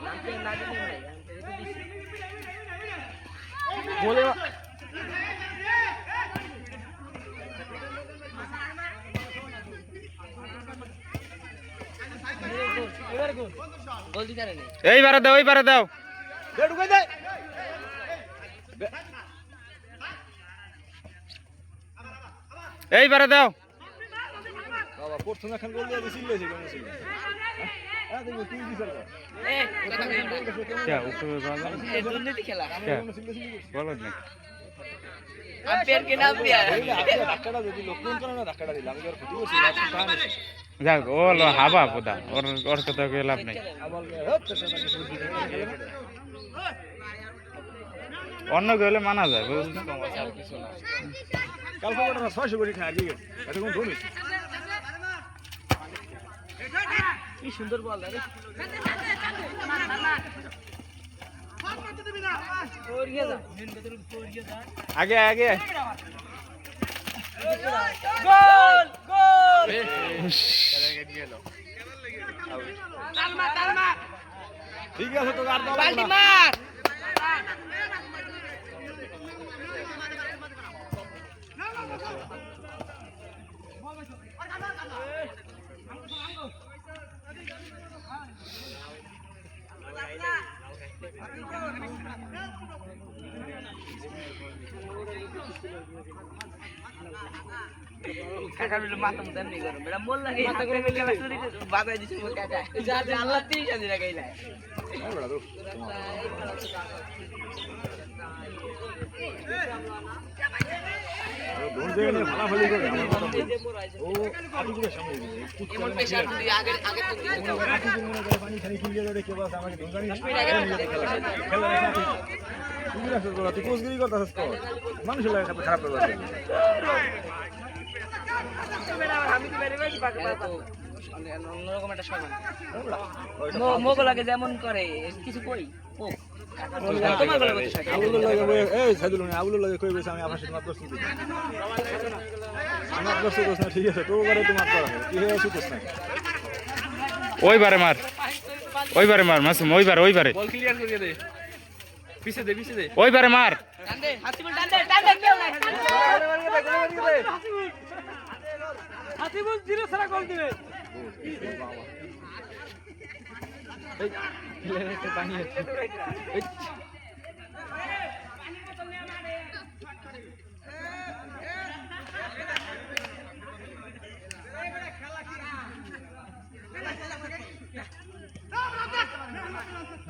নামতে না দিলে ভাই বলে এবার গোল গোল দিতে পারে না এইবারে দাও এইবারে দাও দে ঢুকাই দে এইবারে দাও বাবা প্রথম এখন গোল দিয়ে দিছিলেছে কেমন ছিল হ্যাঁ দেখো তুই কি করবে এ কথা কই কে উপরে যাও এ দুর্নীতি খেলা বলো না আম্পায়ার কে নাম দিয়া ধাক্কাটা যদি লক্ষণ করে না ধাক্কাটা দিলাম আমি আর ক্ষতি করছি যাক ও হলো হাবা পোদা ওর ওর কথা কই লাভ নাই অন্য গেলে মানা যায় বুঝলি কাল খবর না 600 কোটি টাকা দিয়ে এটা কোন ধনী কি সুন্দর বল রে ওরিয়া যা আগে আগে গোল গোল তালমা ঠিক আছে তো আর দাও বালতি মার কাকা বলে মাথা মুতা নেই গরম বেটা মোল লাগে মাথা করে গেল চুরি বাজাই দিছে মোর কাকা যা যা আল্লাহ 30 দিন লাগাইলা বড়া তো দোন দিয়ে না ভালো ভালো করে ও আদি করে সামনে এমন প্রেসার তুই আগে আগে তো দিতে দাও পানি খালি কিনলে রে কে বাস আমাকে দোন জানি তুই কোসগিরি করতেছিস তো মানুষের লাগে খারাপ করে আমি তো বেরে বেশি পাকে পাবো অন্যরকম একটা সময় মোগলাকে যেমন করে কিছু কই ও তোমার বলে বলতে থাকে আবুল লাগে এই সাইদুল না আবুল লাগে কই বসে আমি আপনার সাথে মাত্র শুনতে আমার প্রশ্ন প্রশ্ন ঠিক আছে তো করে তোমার করা কি হয়ে আছে প্রশ্ন ওইবারে মার মাসুম ওইবারে বল ক্লিয়ার করে দে পিছে দে ওইবারে মার টান দে হাসিবুল টান দে কেউ নাই হাসিবুল জিরো সারা গোল দিবে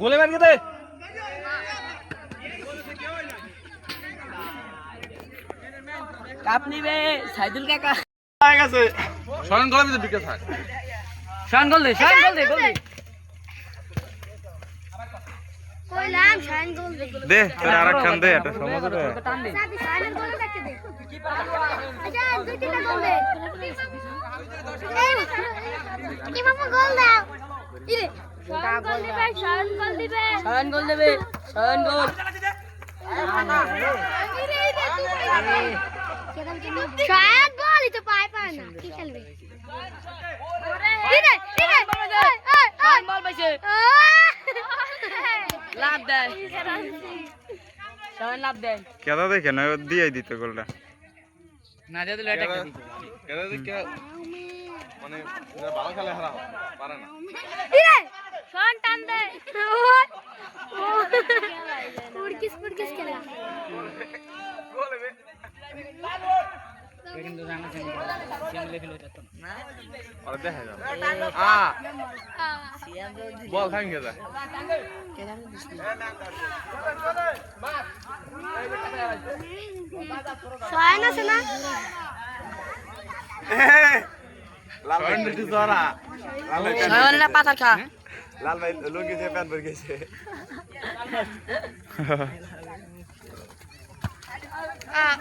গোলে মার দে কাপ নিবে সাইদুল কাকা শরণ গোলে মধ্যে ঢুকে থাক শান গোল দে গোল দে কইলাম শাইন গোল দে দে তোর আরেকখান দে এটা সমুদ্র টান দে সাথে শাইনের গোল দেখতে দে আচ্ছা দুই তিনটা গোল দে কি মামা গোল দাও ইরে শাইন গোল দিবে শান গোল দেবে শান গোল ইরে শাইন বলই তো পায় না কি খেলবে ইরে শান বল পাইছে লাভ দেয় শান লাভ দেয় কেদা দেখে না দিয়েই দিত গোলটা না দিয়ে দিলে এটা কেন দেখে মানে ভালো খেলে হারাও পারে না ইরে শান টান দে উড়কিস খেলা কিন্তু জানা সেম লেভেল হইতো না আর দেখা যাবে বল ভাঙে যায় শাইন আছে না লাল ভাই একটু জরা শান না পাতা খা লাল ভাই লুঙ্গি দিয়ে প্যান্ট পরে গেছে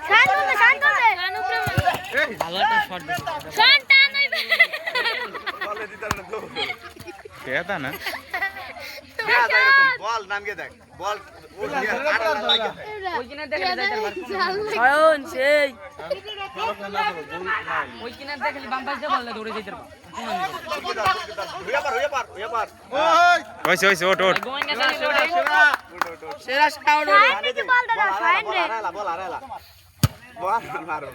শাইন গোল দে শান ভালো একটা শট দে শান টান হইবে বলে দিতার না তো কেদা না বল নামকে দেখ বল ও দিয়ে আড়া লাগে ওই কিনা দেখলে যাইতে পারবো শান সেই ওই কিনা দেখলে বাম পাশে বললে দৌড়ে যাইতে পারবো হইয়া পার হইছে ওট গোয়েন গেছে সেরা শাউট শাইন তো বল দাও শাইন রে বল আরেলা বল মারো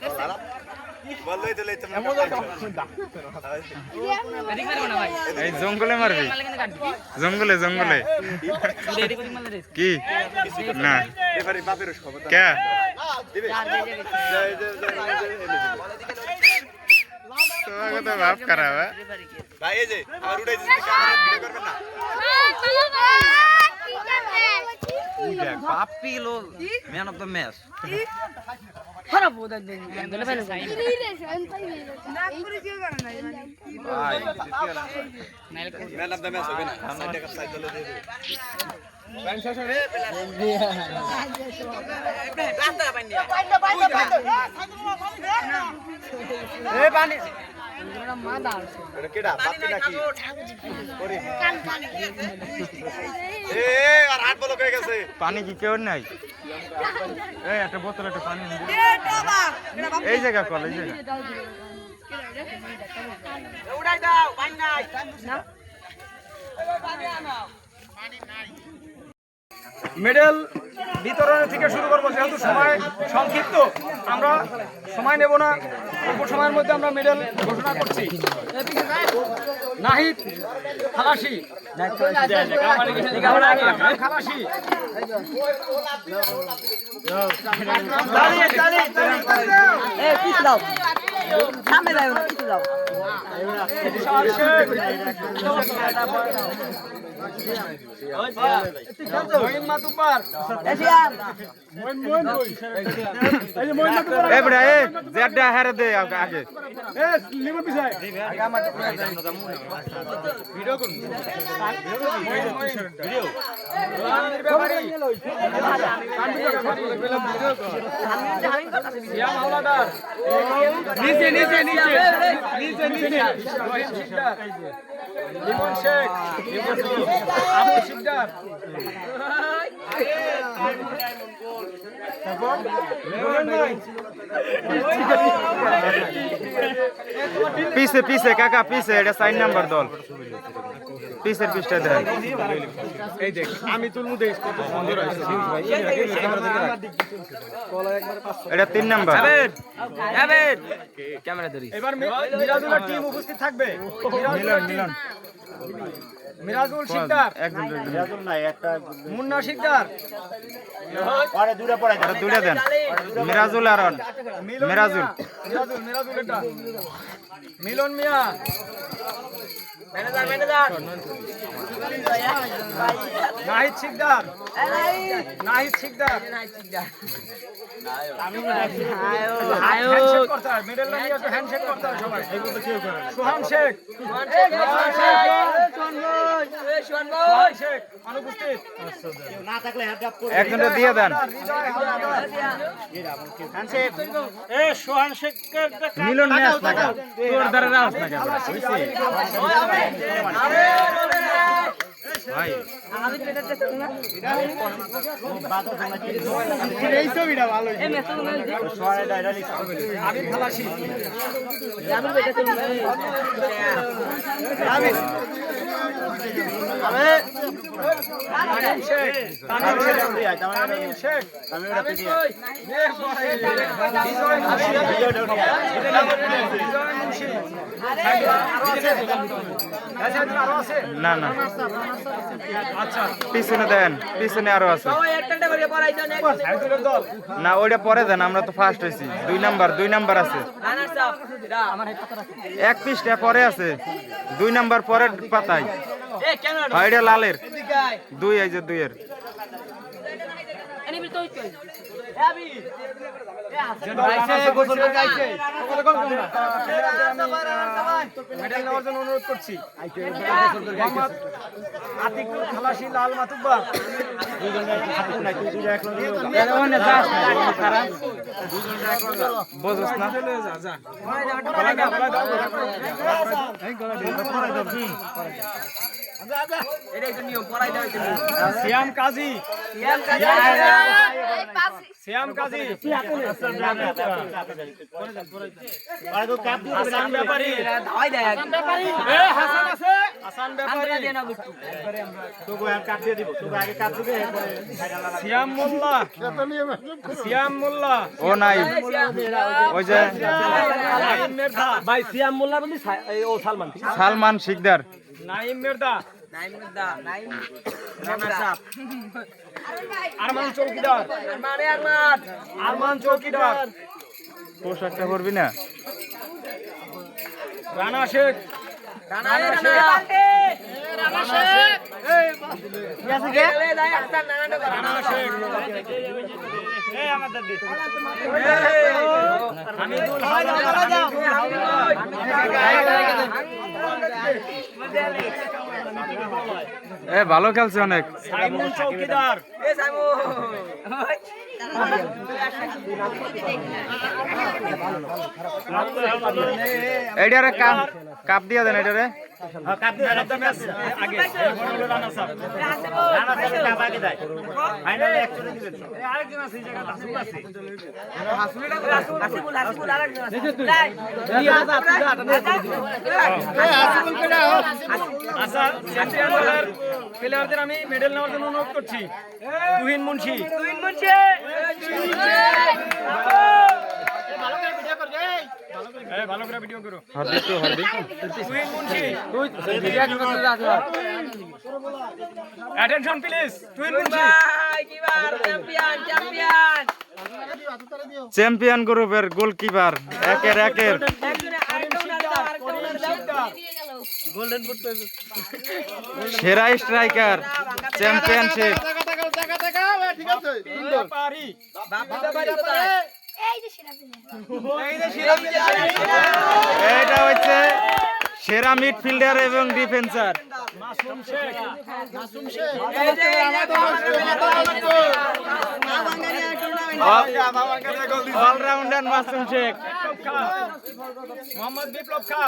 বল লই তো লই তুমি এদিক মারবো না ভাই এই জঙ্গলে মারবি মারলে কিন্তু কাটবি জঙ্গলে এদিক ওদিক মারলে রে কি না এবারে বাপের খবর কে দিবে তোমাকে তো বাপ খারাপ হ্যাঁ ভাই এই যে আমার উড়াই দিতে ভিডিও করবেন না পাপি লো ম্যান অফ দ্য ম্যাচ খারাপ বোধ দেন গেলে ফেলে ভাই ম্যান অফ দ্য ম্যাচ হবে না সাইডে কাপ সাইড দলে দিয়ে দিবে এটা কেডা বাপি নাকি ওরে এ আর হাত বলক হয়ে গেছে পানি কি কেউ নাই এই একটা বোতল একটা পানি এনে দে। এই জায়গা কল এই জায়গা মেডেল বিতরণের থেকে শুরু করবো, যেহেতু সময় সংক্ষিপ্ত আমরা সময় নেব না, অল্প সময়ের মধ্যে আমরা মেডেল ঘোষণা করছি। নাহিদ খালাসি, খালাসি এ বড়া এ জেডা হারে দে আগে নিচে নিচে নিচে নিচে নিচে লিমন শেখ, আবু শিকদার, পিছে পিছে কাকা পিছে, এটা 4 নাম্বার দল। পিসের পিসটা দেন। এই দেখ আমি তুলমু দেখ কত সুন্দর আছে ভাই এটা 3 নাম্বার। ক্যামেরা ধরি এবার মিরাজুলের টিম উপস্থিত থাকবে। মিলন মিরাজুল শিকদার, একজন মুন্না শিকদার, আর দুইটা দেন। মিরাজুল আর মিরাজুল মিরাজুল এটা মিলন মিয়া, নাহিদ শিকদার, নাহিদ শিকদার। হ্যান্ডশেক করতে হয়, মিডল লাইনে একটু হ্যান্ডশেক করতে হয় সবাই। সোহান শেখ, সোহান শেখ অনুপস্থিত। একজনটা দিয়ে দেন। সোহান শেখকে মিলন নিয়ে আস না কেন? তোর দ্বারা রাস না কেন? ভাই এই ছবিটা ভালো। আমি খালাসি তামিম শেখ, তামিম শেখ, আরো আছে। না না আচ্ছা পিছনে দেন, পিছনে আরো আছে। সাইদুলের দল না ওইটা পরে দেন, আমরা তো ফার্স্ট হয়েছি। 2 নাম্বার আছে, এক পিসটা পরে আছে, 2 নাম্বার পরের পাতায়। হ্যাঁ, এটা লালের 2, এই যে 2 এর। মেডেল নেওয়ার জন্য অনুরোধ করছি। মোহাম্মদ আতিকুল খালাসি লাল মাতুব্বার, বুঝছ না? সিয়াম কাজী, সিয়াম কাজী, হাসান ব্যাপারী, হাসান আছে, হাসান ব্যাপারী, সিয়াম মোল্লা, সিয়াম মোল্লা, ও নাই ওই যে নাইম মেরদা, ভাই সিয়াম মোল্লা বলি ও সালমান সালমান শিকদার। নাইম মেরদা, আরমান চৌকিদার, আরমান চৌকিদার, পোশাকটা পরবি না? রানা শেখ, রানা শেখ, রানা শেখ, হামিদুল এ ভালো খেলছে অনেক। সাইমুন চৌকিদার, এইটারে কাপ দিয়ে দেন, এইটারে আচ্ছা প্লেয়ারদের আমি মেডেল নেওয়ার জন্য অনুরোধ করছি। তুহিন মুন্সি, ভালো করে ভিডিও করো। Tuhin Munshi, attention please. Tuhin Munshi champion গ্রুপের গোলকিপার, একের সেরা স্ট্রাইকার, চ্যাম্পিয়নশিপ। এটা হচ্ছে সেরা মিডফিল্ডার এবং ডিফেন্সার। অলরাউন্ডার মাসুম শেখ, মোহাম্মদ বিপ্লব খা,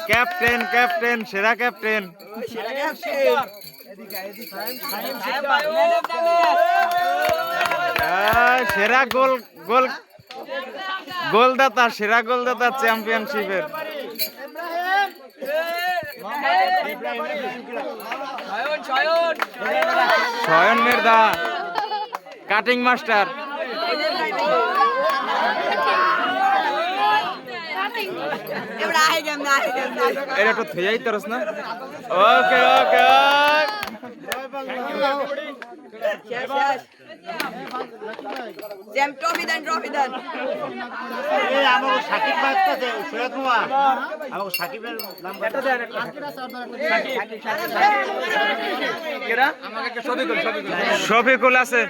ক্যাপ্টেন সেরা ক্যাপ্টেন। সেরা গোল গোলদাতা, সেরা গোলদাতা চ্যাম্পিয়নশিপের শয়ন মির্জা, কাটিং মাস্টার। এটা একটু থেয়াই তরস না। ওকে ওকে আমাকে সাকিব ভাই আছে সৈয়দ মামা আমাকে সাকিবের নাম্বারটা দেন শফিকুল আছে।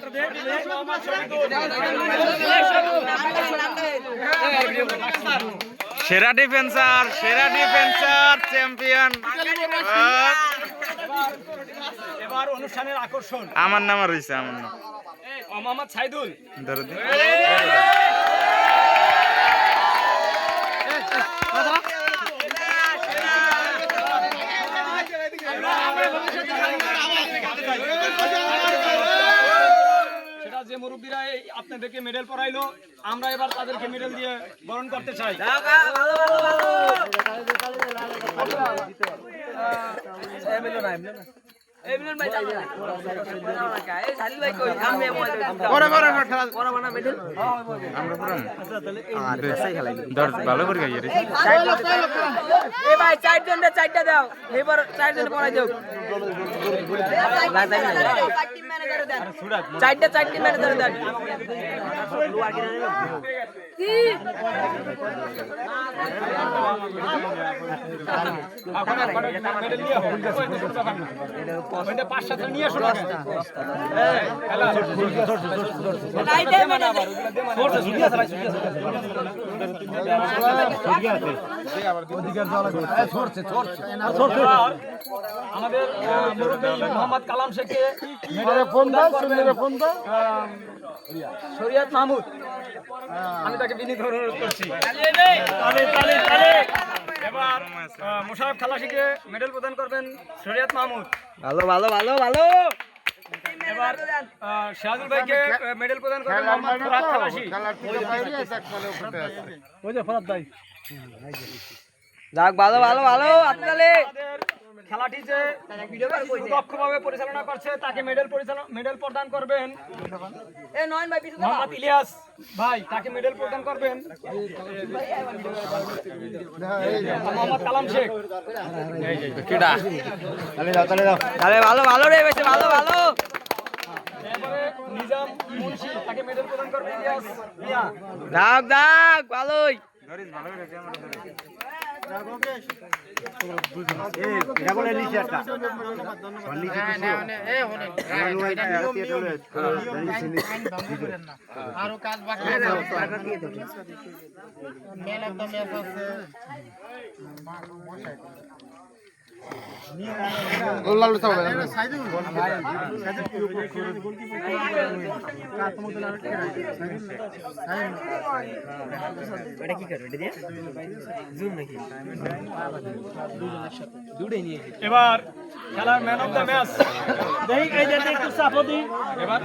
সেরা ডিফেন্সার চ্যাম্পিয়ন। এবার অনুষ্ঠানের আকর্ষণ আমার নাম রয়েছে, আমার নাম মোহাম্মদ সাইদুল। ধরো দি। সেটা যে মুরব্বীরা আপনাদেরকে মেডেল পরাইলো, আমরা এবার তাদেরকে মেডেল দিয়ে বরণ করতে চাই। ভালো করে গাইয়ে রে। চারটা দাও, এবার চারজনে পড়াই দাও। চারটি ম্যানেজার দেন। মেডেল নিয়ে হোক, ওইটা 5-7 নিয়ে আসো না। আমাদের মুরব্বী মোহাম্মদ কালাম শেখকে শরিয়ত মাহমুদ, আমি তাকে বিনীত অনুরোধ করছি। এবার মোশাররফ খালাসিকে মেডেল প্রদান করবেন শরিয়ত মাহমুদ। ভালো ভালো ভালো ভালো। এবার শাহাদুল ভাইকে মেডেল প্রদান করবেন মোহাম্মদ ফরহাদ খালাসি। যাক, ভালো ভালো ভালো। আপনাদের খেলাটি যে দক্ষভাবে পরিচালনা করছে তাকে মেডেল প্রদান করবেন মোহাম্মদ ইলিয়াস ভাই, তাকে মেডেল প্রদান করবেন মোহাম্মদ কালাম শেখ। ভালো ভালো রে, বেশি ভালো ভালো। এরপরে নিজাম মুন্সি, তাকে মেডেল প্রদান করবেন ইলিয়াস মিয়া। যাক যাক, ভালোই। আরো কাজ বাকি আছে, মেলা তো ম্যাচ আছে। গোল্লাল তো হবে না সাইদুল এটা কি করে এটা দিয়ে জুম নাকি দুটোই নিয়ে। এবার খেলার ম্যান অফ দ্য ম্যাচ একটু চাপো দিই। এবার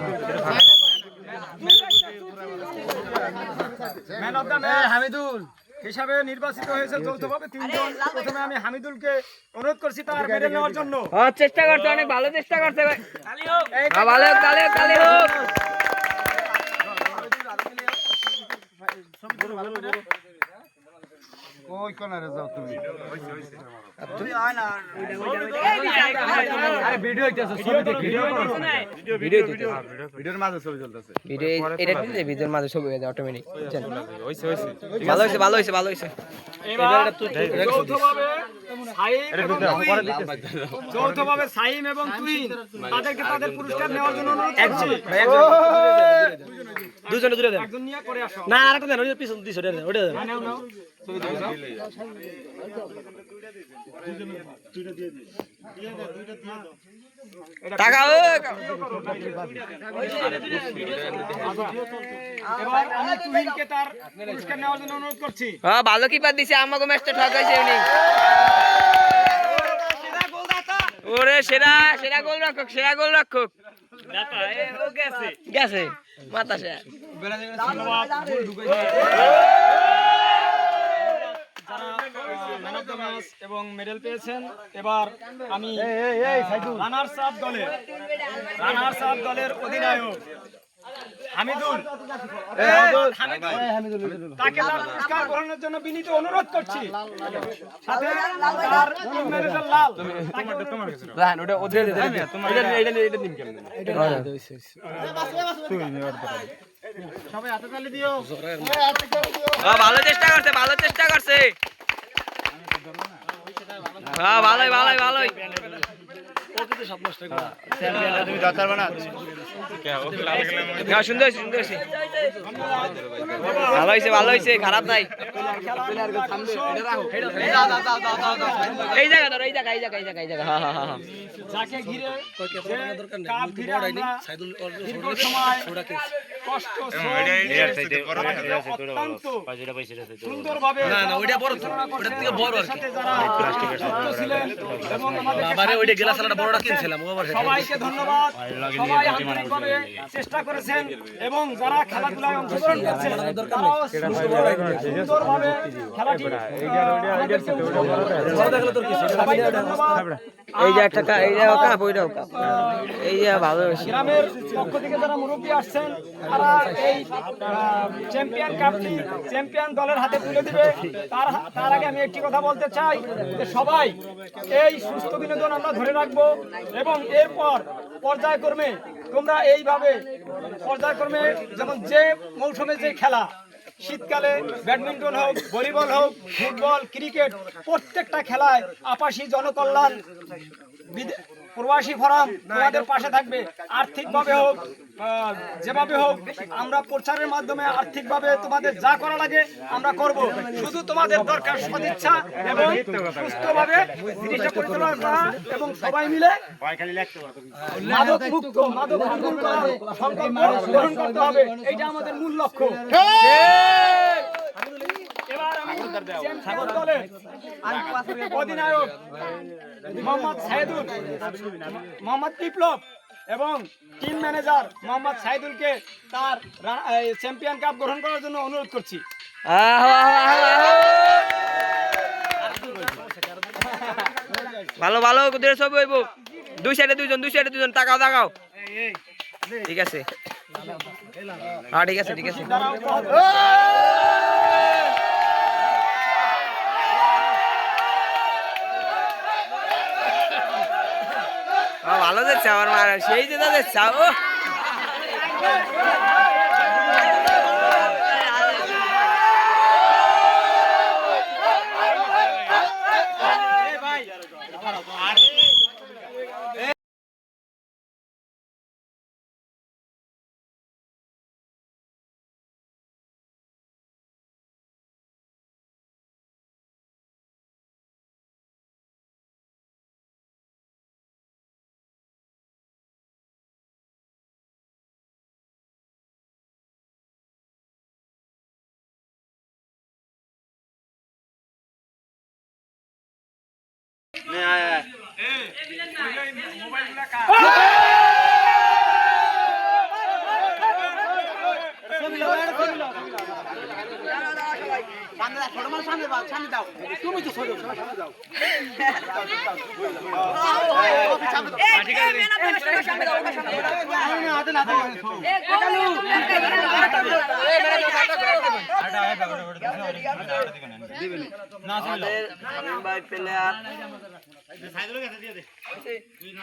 man of the match Hamidul হিসাবে নির্বাচিত হয়েছে যৌথভাবে 3 জন। প্রথমে আমি হামিদুলকে অনুরোধ করছি তার মেডেল নেওয়ার জন্য। চেষ্টা করছে, অনেক ভালো চেষ্টা করছে। ভালো হোক, তালে হোক। ওই কোনারে যাও তুমি। ভিডিও হইতেছে, ছবি দেখি ভিডিওর মাঝে ছবি চলতেছে। এটা দিলে ভিডিওর মাঝে ছবি হয়ে যায় অটোমেটিক। ভালো হয়েছে ভালো হয়েছে ভালো হয়েছে। এবার যৌথভাবে সাইম এবং তুহিন তাদেরকে তাদের পুরস্কার নেওয়ার জন্য অনুরোধ করছি। দুজনে দূরে দেন। একজন নিয়ে করে আসো। না, আরেকটা দেন, ওই পিছন দিছো দেন, ওটা দেন। নাও নাও ছবি দাও। টাকা এবার আমি তুহিনকে তার পুরস্কার নেওয়ার জন্য অনুরোধ করছি। হ্যাঁ, ভালো কিপার দিছে, আমাকে ম্যাচটা ঠকাইছে উনি। ওরে সেরা সেরা গোল রক্ষক, সেরা গোল রক্ষক গেছে মাথা। ধন্যবাদ যারা ম্যান অফ দ্য ম্যাচ এবং মেডেল পেয়েছেন। এবার আমি রানার্স আপ দলের অধিনায়ক হামিদুল তাকে তার পুরস্কার গ্রহণের জন্য বিনীত অনুরোধ করছি। সাথে তার টিম ম্যানেজার লাল সবাই হাতে তালি দিও। ভালো চেষ্টা করছে, ভালো চেষ্টা করছে। হ্যাঁ ভালোই ভালোই ভালোই। তুমি দরকার বানা হ্যাঁ সুন্দর হয়েছে, সুন্দর হয়েছে, ভালো হয়েছে, ভালো হয়েছে, খারাপ নাই। এই জায়গা ধরো, এই জায়গা, এই জায়গা, এই জায়গা, এই জায়গা। হ্যাঁ হ্যাঁ হ্যাঁ। যাকে ঘিরে কাপ ঘিরে আমরা দীর্ঘ সময় কষ্ট অত্যন্ত সুন্দরভাবে সাথে যারা যুক্ত ছিলেন এবং সবাইকে ধন্যবাদ। সবাই আন্তরিকভাবে চেষ্টা করেছেন এবং যারা খেলাধুলায় অংশগ্রহণ করছেন তারাও সুন্দরভাবে খেলাটি সবাইকে ধন্যবাদ। এই যে একটা এই যে কাপ, ওইটাও কাপ, এই যে ভালো হয়েছে। গ্রামের পক্ষ থেকে যারা মুরব্বী আসছেন তারা এই চ্যাম্পিয়ন কাপটি চ্যাম্পিয়ন দলের হাতে তুলে দিবে। তার আগে আমি একটি কথা বলতে চাই যে সবাই এই সুস্থ বিনোদন আমরা ধরে রাখবো এবং এরপর পর্যায়ক্রমে তোমরা এইভাবে পর্যায়ক্রমে যেমন যে মৌসুমে যে খেলা, শীতকালে ব্যাডমিন্টন হোক, ভলিবল হোক, ফুটবল, ক্রিকেট, প্রত্যেকটা খেলায় আপাসী জনকল্যাণ প্রবাসী ফোরাম তোমাদের পাশে থাকবে। আর্থিকভাবে হোক যেভাবে হোক আমরা প্রচারের মাধ্যমে আর্থিকভাবে তোমাদের যা করা লাগে আমরা করব। শুধু তোমাদের দরকার সদিচ্ছা এবং সুস্থভাবে জিনিসটা পরিচালনা করা এবং সবাই মিলে মাদক মুক্ত, মাদক নির্মূল করার সংকল্প গ্রহণ করতে হবে। এটা আমাদের মূল লক্ষ্য। এবার আমি চ্যাম্পিয়ন দলের অধিনায়ক মোহাম্মদ সাইদুল, মোহাম্মদ বিপ্লব এবং টিম ম্যানেজার মোহাম্মদ সাইদুলকে তার চ্যাম্পিয়ন কাপ গ্রহণ করার জন্য অনুরোধ করছি। ভালো ভালো সব হইব। দুই সাইডে দুইজন, দুই সাইডে দুইজন, তাকাও তাকাও। ঠিক আছে, হ্যাঁ ঠিক আছে, ঠিক আছে। ভালো যাচ্ছে আমার মা, সেই যে যাচ্ছে। ও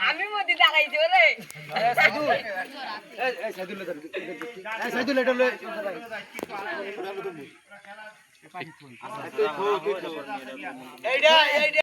আমি মধ্যে দেখাইছি বলে এইটা